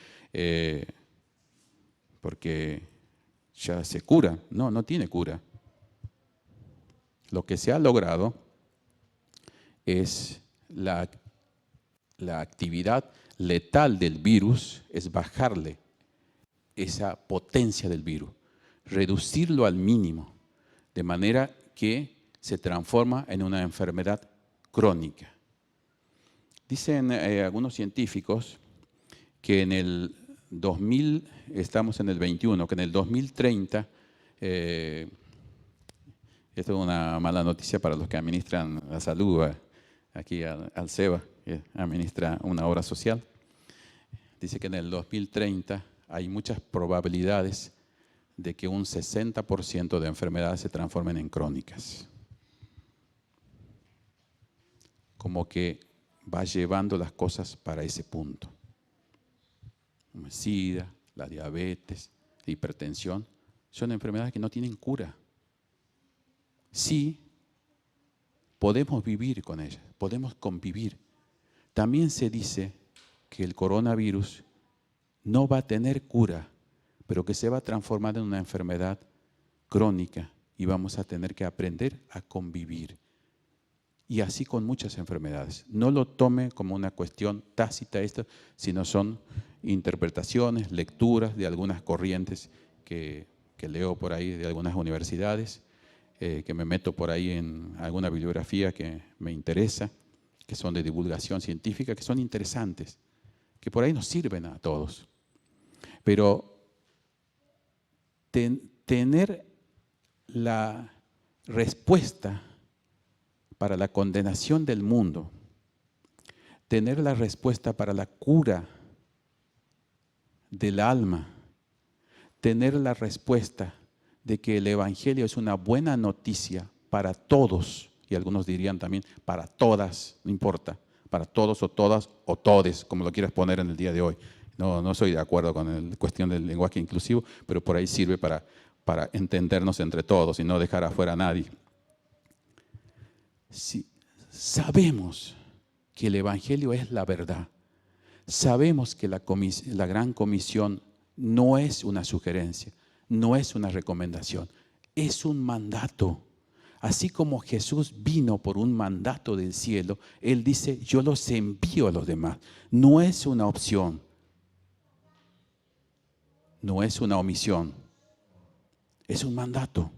porque ya se cura. No, no tiene cura. Lo que se ha logrado es la actividad letal del virus, es bajarle esa potencia del virus, reducirlo al mínimo, de manera que se transforma en una enfermedad crónica. Dicen algunos científicos que en el 2000, estamos en el 21, que en el 2030, esto es una mala noticia para los que administran la salud, aquí al SEBA, que administra una obra social. Dice que en el 2030 hay muchas probabilidades de que un 60% de enfermedades se transformen en crónicas. Como que va llevando las cosas para ese punto. El SIDA, la diabetes, la hipertensión, son enfermedades que no tienen cura. Sí, podemos vivir con ellas, podemos convivir. También se dice que el coronavirus no va a tener cura, pero que se va a transformar en una enfermedad crónica y vamos a tener que aprender a convivir. Y así con muchas enfermedades. No lo tome como una cuestión tácita esto, sino son interpretaciones, lecturas de algunas corrientes que leo por ahí de algunas universidades, que me meto por ahí en alguna bibliografía que me interesa, que son de divulgación científica, que son interesantes, que por ahí nos sirven a todos. Pero tener la respuesta para la condenación del mundo, tener la respuesta para la cura del alma, tener la respuesta de que el Evangelio es una buena noticia para todos, y algunos dirían también para todas, no importa, para todos o todas o todes, como lo quieras poner en el día de hoy. No soy de acuerdo con la cuestión del lenguaje inclusivo, pero por ahí sirve para entendernos entre todos y no dejar afuera a nadie. Si sabemos que el Evangelio es la verdad, sabemos que la gran comisión no es una sugerencia, no es una recomendación, es un mandato. Así como Jesús vino por un mandato del cielo, Él dice, yo los envío a los demás. No es una opción, no es una omisión, es un mandato.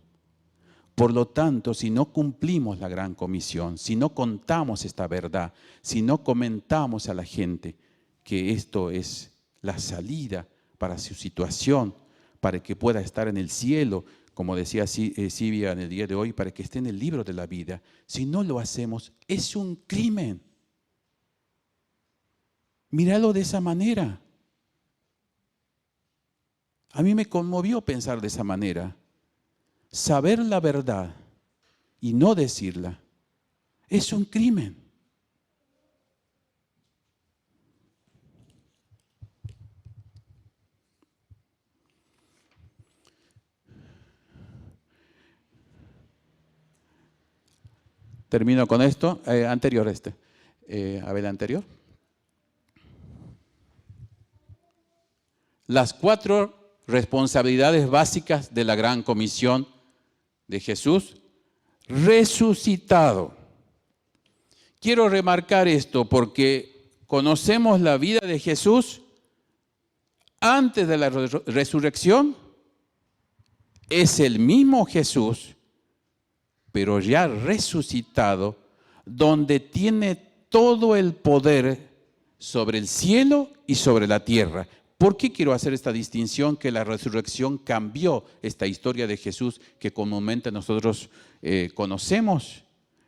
Por lo tanto, si no cumplimos la gran comisión, si no contamos esta verdad, si no comentamos a la gente que esto es la salida para su situación, para que pueda estar en el cielo, como decía Silvia en el día de hoy, para que esté en el libro de la vida, si no lo hacemos, es un crimen. Míralo de esa manera. A mí me conmovió pensar de esa manera. Saber la verdad y no decirla es un crimen. Termino con esto. Anterior a ver, anterior. Las 4 responsabilidades básicas de la gran comisión de Jesús resucitado. Quiero remarcar esto porque conocemos la vida de Jesús antes de la resurrección. Es el mismo Jesús, pero ya resucitado, donde tiene todo el poder sobre el cielo y sobre la tierra. ¿Por qué quiero hacer esta distinción? Que la resurrección cambió esta historia de Jesús que comúnmente nosotros conocemos.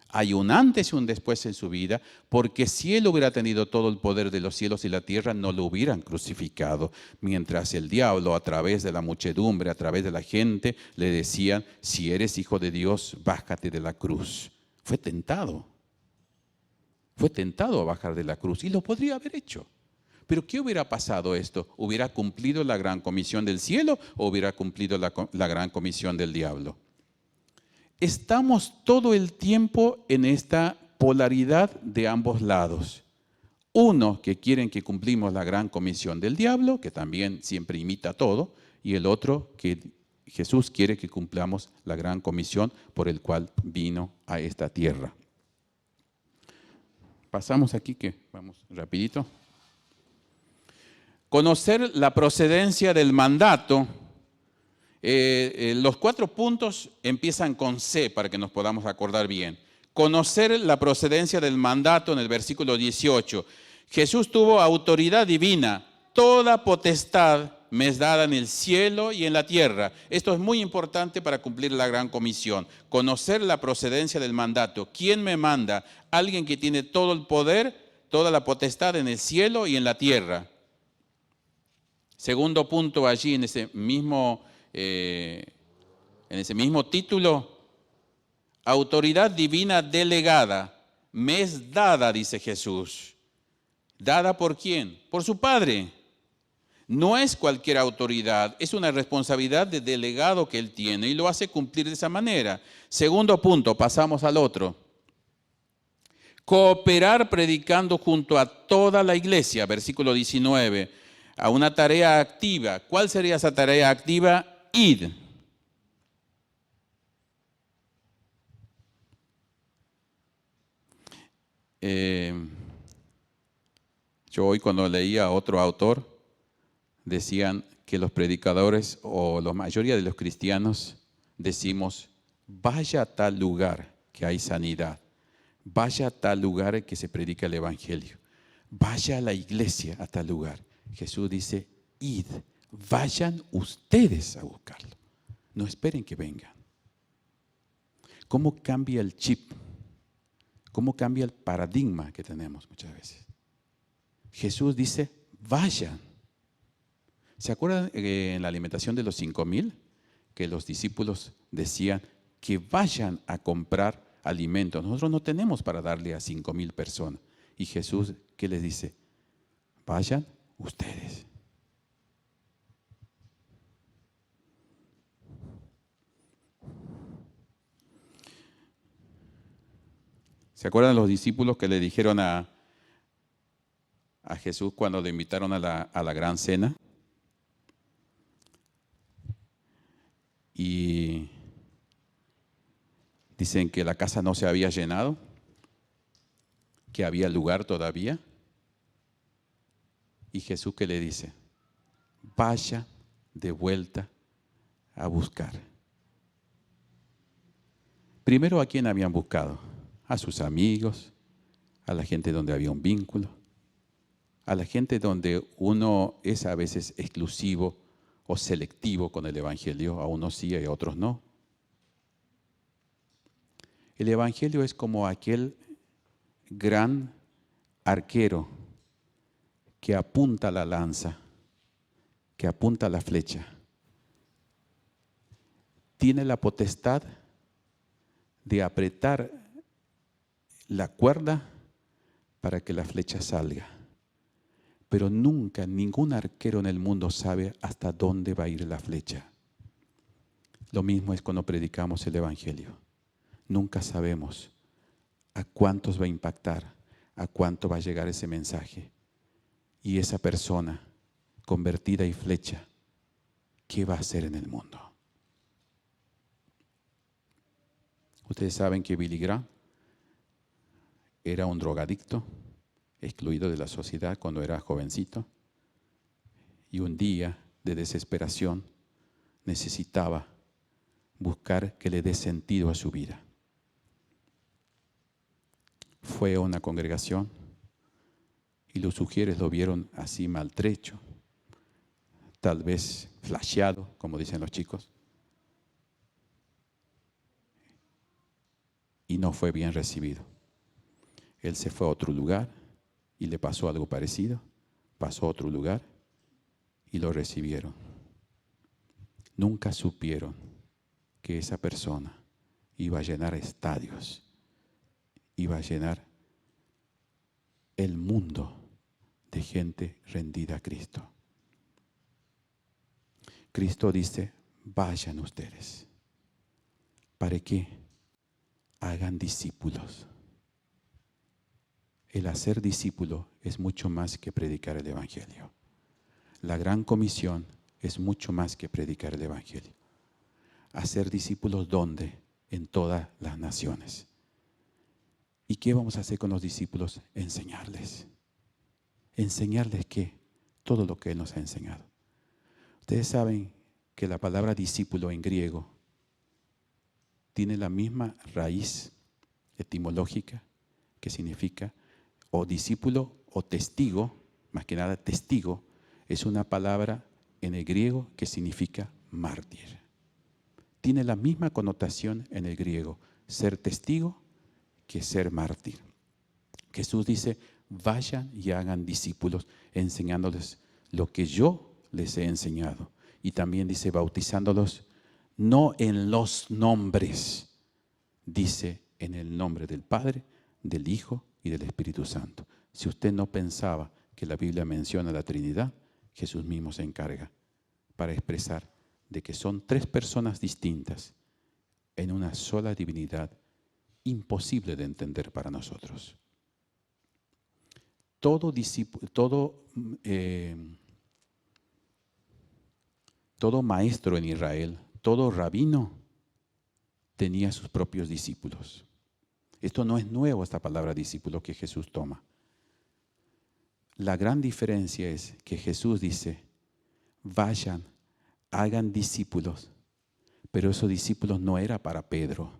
Hay un antes y un después en su vida, porque si Él hubiera tenido todo el poder de los cielos y la tierra, no lo hubieran crucificado. Mientras el diablo, a través de la muchedumbre, a través de la gente, le decían, si eres hijo de Dios, bájate de la cruz. Fue tentado a bajar de la cruz y lo podría haber hecho. Pero ¿qué hubiera pasado esto? ¿Hubiera cumplido la gran comisión del cielo o hubiera cumplido la gran comisión del diablo? Estamos todo el tiempo en esta polaridad de ambos lados. Uno que quieren que cumplimos la gran comisión del diablo, que también siempre imita todo, y el otro que Jesús quiere que cumplamos la gran comisión por el cual vino a esta tierra. Pasamos aquí, que vamos rapidito. Conocer la procedencia del mandato. Los 4 puntos empiezan con C para que nos podamos acordar bien. Conocer la procedencia del mandato en el versículo 18. Jesús tuvo autoridad divina, toda potestad me es dada en el cielo y en la tierra. Esto es muy importante para cumplir la gran comisión. Conocer la procedencia del mandato. ¿Quién me manda? Alguien que tiene todo el poder, toda la potestad en el cielo y en la tierra. Segundo punto allí en ese mismo título, autoridad divina delegada, me es dada, dice Jesús. ¿Dada por quién? Por su Padre. No es cualquier autoridad, es una responsabilidad de delegado que Él tiene y lo hace cumplir de esa manera. Segundo punto, pasamos al otro. Cooperar predicando junto a toda la iglesia, versículo 19, a una tarea activa. ¿Cuál sería esa tarea activa? Id. Yo hoy cuando leía a otro autor, decían que los predicadores o la mayoría de los cristianos decimos, vaya a tal lugar que hay sanidad, vaya a tal lugar que se predica el Evangelio, vaya a la iglesia a tal lugar. Jesús dice, id, vayan ustedes a buscarlo, no esperen que vengan. ¿Cómo cambia el chip? ¿Cómo cambia el paradigma que tenemos muchas veces? Jesús dice, vayan. ¿Se acuerdan en la alimentación de los 5,000? Que los discípulos decían que vayan a comprar alimentos. Nosotros no tenemos para darle a 5,000 personas. Y Jesús, ¿qué les dice? Vayan ustedes. ¿Se acuerdan los discípulos que le dijeron a Jesús cuando le invitaron a la gran cena? Y dicen que la casa no se había llenado, que había lugar todavía. Y Jesús, ¿qué le dice? Vaya de vuelta a buscar. Primero, ¿a quién habían buscado? A sus amigos, a la gente donde había un vínculo, a la gente donde uno es a veces exclusivo o selectivo con el Evangelio, a unos sí y a otros no. El Evangelio es como aquel gran arquero que apunta la lanza, que apunta la flecha. Tiene la potestad de apretar la cuerda para que la flecha salga. Pero nunca, ningún arquero en el mundo sabe hasta dónde va a ir la flecha. Lo mismo es cuando predicamos el Evangelio. Nunca sabemos a cuántos va a impactar, a cuánto va a llegar ese mensaje. Y esa persona convertida y flecha, ¿qué va a hacer en el mundo? Ustedes saben que Billy Graham era un drogadicto, excluido de la sociedad cuando era jovencito. Y un día de desesperación necesitaba buscar que le dé sentido a su vida. Fue a una congregación y los sugieres lo vieron así maltrecho, tal vez flasheado, como dicen los chicos. Y no fue bien recibido. Él se fue a otro lugar y le pasó algo parecido. Pasó a otro lugar y lo recibieron. Nunca supieron que esa persona iba a llenar estadios, iba a llenar el mundo de gente rendida a Cristo. Cristo dice, vayan ustedes. ¿Para qué? Hagan discípulos. El hacer discípulo es mucho más que predicar el Evangelio. La gran comisión es mucho más que predicar el Evangelio. Hacer discípulos, ¿dónde? En todas las naciones. ¿Y qué vamos a hacer con los discípulos? Enseñarles. ¿Enseñarles qué? Todo lo que Él nos ha enseñado. Ustedes saben que la palabra discípulo en griego tiene la misma raíz etimológica que significa o discípulo o testigo, más que nada testigo, es una palabra en el griego que significa mártir. Tiene la misma connotación en el griego, ser testigo que ser mártir. Jesús dice, vayan y hagan discípulos, enseñándoles lo que yo les he enseñado. Y también dice, bautizándolos, no en los nombres, dice en el nombre del Padre, del Hijo y del Espíritu Santo. Si usted no pensaba que la Biblia menciona la Trinidad, Jesús mismo se encarga para expresar de que son tres personas distintas en una sola divinidad, imposible de entender para nosotros. Todo maestro en Israel, todo rabino tenía sus propios discípulos. Esto no es nuevo, esta palabra discípulo que Jesús toma. La gran diferencia es que Jesús dice, vayan, hagan discípulos, pero esos discípulos no era para Pedro,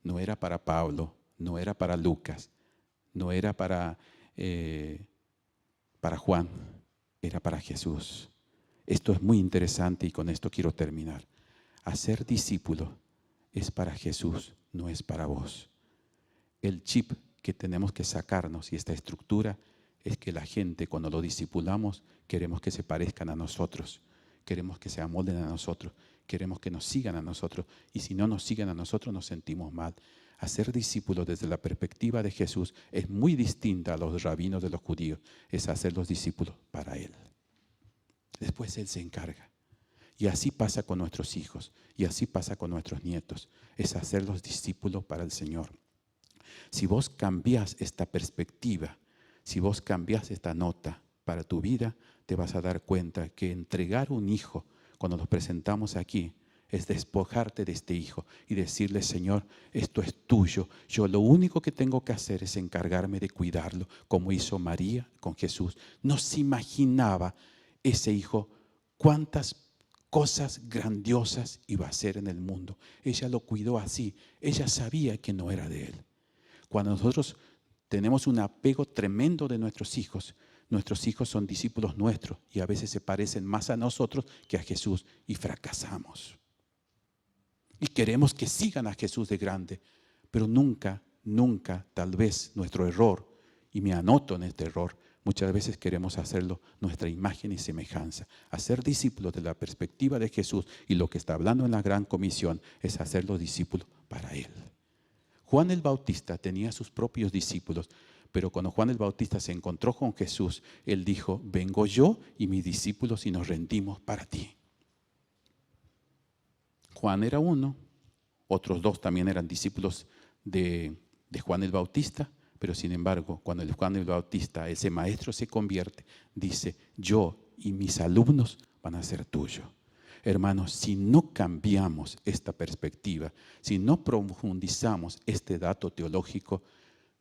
no era para Pablo, no era para Lucas, no era para Juan, era para Jesús. Esto es muy interesante y con esto quiero terminar. Hacer discípulos es para Jesús, no es para vos. El chip que tenemos que sacarnos y esta estructura es que la gente, cuando lo discipulamos, queremos que se parezcan a nosotros, queremos que se amolden a nosotros, queremos que nos sigan a nosotros, y si no nos siguen a nosotros nos sentimos mal. Hacer discípulos desde la perspectiva de Jesús es muy distinta a los rabinos de los judíos, es hacer los discípulos para Él. Después Él se encarga. Y así pasa con nuestros hijos, y así pasa con nuestros nietos, es hacer los discípulos para el Señor. Si vos cambiás esta perspectiva, si vos cambiás esta nota para tu vida, te vas a dar cuenta que entregar un hijo, cuando nos presentamos aquí, es despojarte de este hijo y decirle: Señor, esto es tuyo. Yo lo único que tengo que hacer es encargarme de cuidarlo, como hizo María con Jesús. No se imaginaba ese hijo cuántas cosas grandiosas iba a hacer en el mundo. Ella lo cuidó así. Ella sabía que no era de él. Cuando nosotros tenemos un apego tremendo de nuestros hijos son discípulos nuestros y a veces se parecen más a nosotros que a Jesús y fracasamos. Y queremos que sigan a Jesús de grande, pero nunca, tal vez nuestro error, y me anoto en este error, muchas veces queremos hacerlo nuestra imagen y semejanza. Hacer discípulos de la perspectiva de Jesús, y lo que está hablando en la Gran Comisión es hacerlos discípulos para Él. Juan el Bautista tenía sus propios discípulos, pero cuando Juan el Bautista se encontró con Jesús, él dijo: vengo yo y mis discípulos y nos rendimos para ti. Juan era uno, otros dos también eran discípulos de Juan el Bautista, pero sin embargo, cuando el Juan el Bautista, ese maestro, se convierte, dice: yo y mis alumnos van a ser tuyos. Hermanos, si no cambiamos esta perspectiva, si no profundizamos este dato teológico,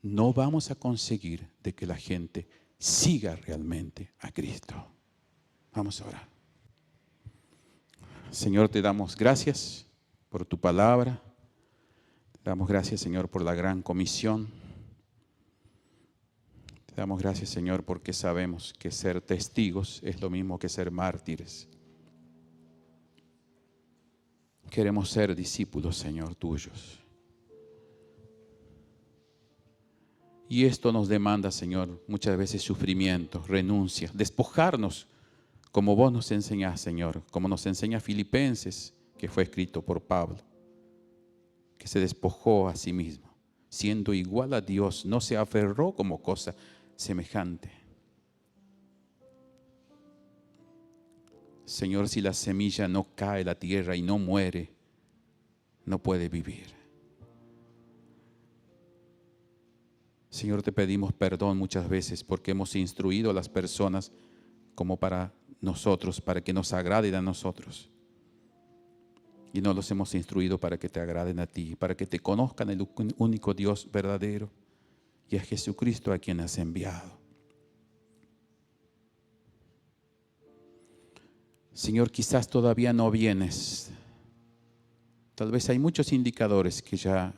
no vamos a conseguir de que la gente siga realmente a Cristo. Vamos a orar. Señor, te damos gracias por tu palabra. Te damos gracias, Señor, por la gran comisión. Te damos gracias, Señor, porque sabemos que ser testigos es lo mismo que ser mártires. Queremos ser discípulos, Señor, tuyos. Y esto nos demanda, Señor, muchas veces sufrimiento, renuncia, despojarnos, como vos nos enseñás, Señor, como nos enseña Filipenses, que fue escrito por Pablo, que se despojó a sí mismo, siendo igual a Dios, no se aferró como cosa semejante. Señor, si la semilla no cae a la tierra y no muere, no puede vivir. Señor, te pedimos perdón muchas veces porque hemos instruido a las personas como para nosotros, para que nos agraden a nosotros. Y no los hemos instruido para que te agraden a ti, para que te conozcan el único Dios verdadero y a Jesucristo a quien has enviado. Señor, quizás todavía no vienes. Tal vez hay muchos indicadores que ya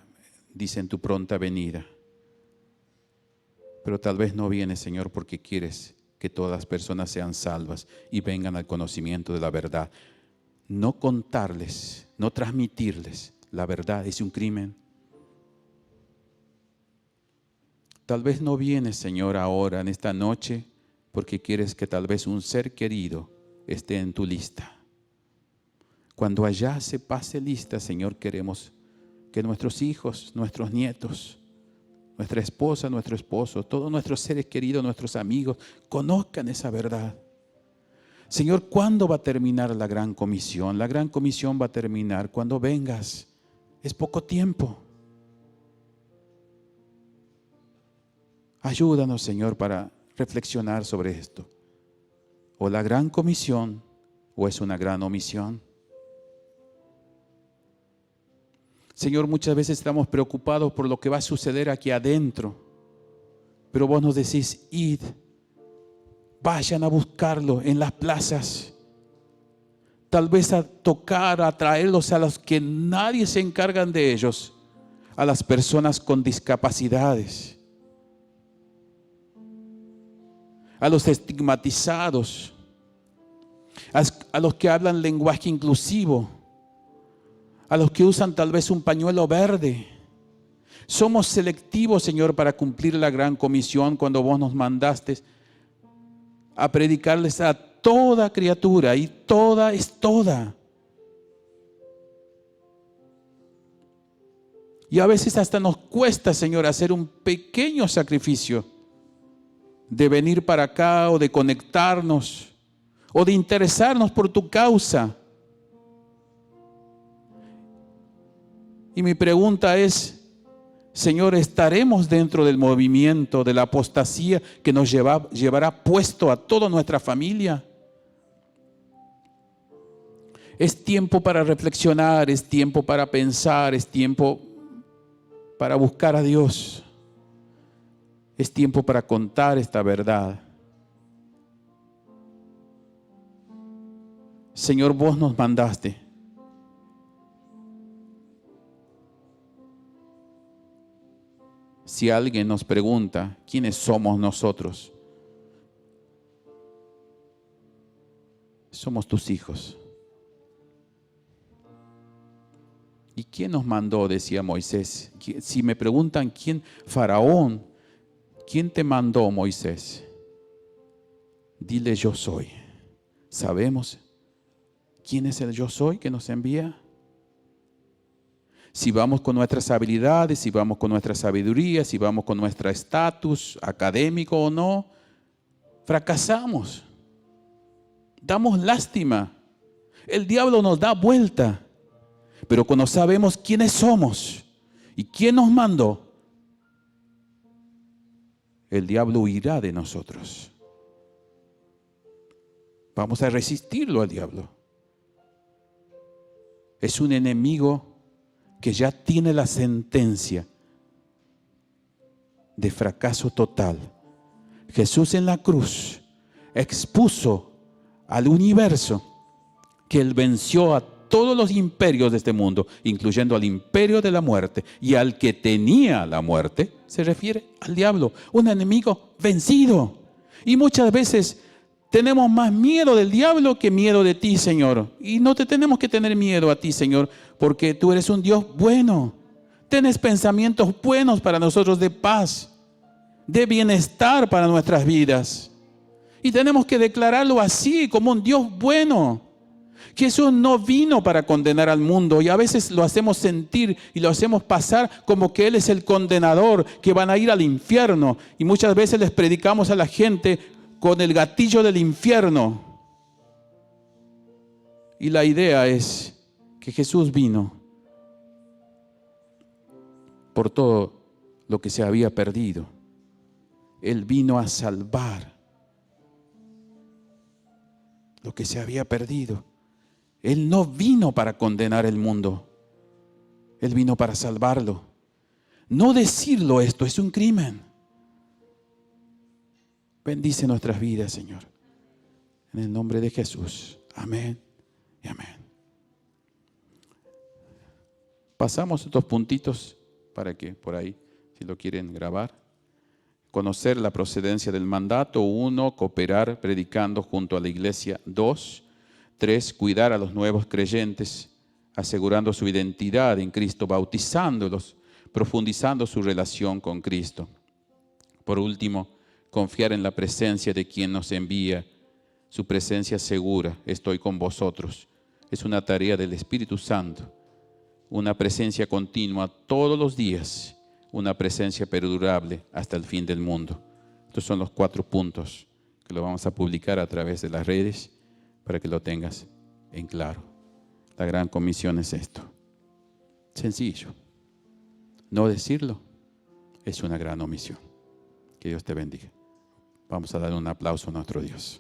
dicen tu pronta venida. Pero tal vez no vienes, Señor, porque quieres que todas las personas sean salvas y vengan al conocimiento de la verdad. No contarles, no transmitirles la verdad es un crimen. Tal vez no vienes, Señor, ahora en esta noche porque quieres que tal vez un ser querido esté en tu lista. Cuando allá se pase lista, Señor, queremos que nuestros hijos, nuestros nietos, nuestra esposa, nuestro esposo, todos nuestros seres queridos, nuestros amigos, conozcan esa verdad. Señor, ¿cuándo va a terminar la gran comisión? La gran comisión va a terminar cuando vengas. Es poco tiempo. Ayúdanos, Señor, para reflexionar sobre esto. O la gran comisión, o es una gran omisión. Señor, muchas veces estamos preocupados por lo que va a suceder aquí adentro, pero vos nos decís: id, vayan a buscarlo en las plazas, tal vez a tocar, a traerlos a los que nadie se encargan de ellos, a las personas con discapacidades, a los estigmatizados, a los que hablan lenguaje inclusivo, a los que usan tal vez un pañuelo verde. Somos selectivos, Señor, para cumplir la gran comisión cuando vos nos mandaste a predicarles a toda criatura, y toda es toda. Y a veces hasta nos cuesta, Señor, hacer un pequeño sacrificio de venir para acá o de conectarnos o de interesarnos por tu causa. Y mi pregunta es, Señor, ¿estaremos dentro del movimiento de la apostasía que nos llevará puesto a toda nuestra familia? Es tiempo para reflexionar, es tiempo para pensar, es tiempo para buscar a Dios. Es tiempo para contar esta verdad. Señor, vos nos mandaste. Si alguien nos pregunta quiénes somos nosotros, somos tus hijos. ¿Y quién nos mandó?, decía Moisés. Si me preguntan quién, Faraón, ¿quién te mandó, Moisés? Dile, yo soy. ¿Sabemos quién es el yo soy que nos envía? Si vamos con nuestras habilidades, si vamos con nuestra sabiduría, si vamos con nuestro estatus académico o no, fracasamos. Damos lástima. El diablo nos da vuelta. Pero cuando sabemos quiénes somos y quién nos mandó, el diablo huirá de nosotros. Vamos a resistirlo al diablo. Es un enemigo que ya tiene la sentencia de fracaso total. Jesús en la cruz expuso al universo que Él venció a todos los imperios de este mundo, incluyendo al imperio de la muerte, y al que tenía la muerte, se refiere al diablo, un enemigo vencido. Y muchas veces tenemos más miedo del diablo que miedo de ti, Señor. Y no te tenemos que tener miedo a ti, Señor, porque tú eres un Dios bueno. Tienes pensamientos buenos para nosotros, de paz, de bienestar para nuestras vidas. Y tenemos que declararlo así, como un Dios bueno. Jesús no vino para condenar al mundo, y a veces lo hacemos sentir y lo hacemos pasar como que Él es el condenador, que van a ir al infierno. Y muchas veces les predicamos a la gente con el gatillo del infierno. Y la idea es que Jesús vino por todo lo que se había perdido. Él vino a salvar lo que se había perdido. Él no vino para condenar el mundo. Él vino para salvarlo. No decirlo esto es un crimen. Bendice nuestras vidas, Señor. En el nombre de Jesús. Amén y amén. Pasamos estos puntitos para que por ahí, si lo quieren grabar. Conocer la procedencia del mandato. 1, cooperar predicando junto a la iglesia. 2, 3, cuidar a los nuevos creyentes, asegurando su identidad en Cristo, bautizándolos, profundizando su relación con Cristo. Por último, confiar en la presencia de quien nos envía, su presencia segura. Estoy con vosotros. Es una tarea del Espíritu Santo, una presencia continua todos los días, una presencia perdurable hasta el fin del mundo. Estos son los 4 puntos que lo vamos a publicar a través de las redes, para que lo tengas en claro. La gran comisión es esto. Sencillo. No decirlo es una gran omisión. Que Dios te bendiga. Vamos a dar un aplauso a nuestro Dios.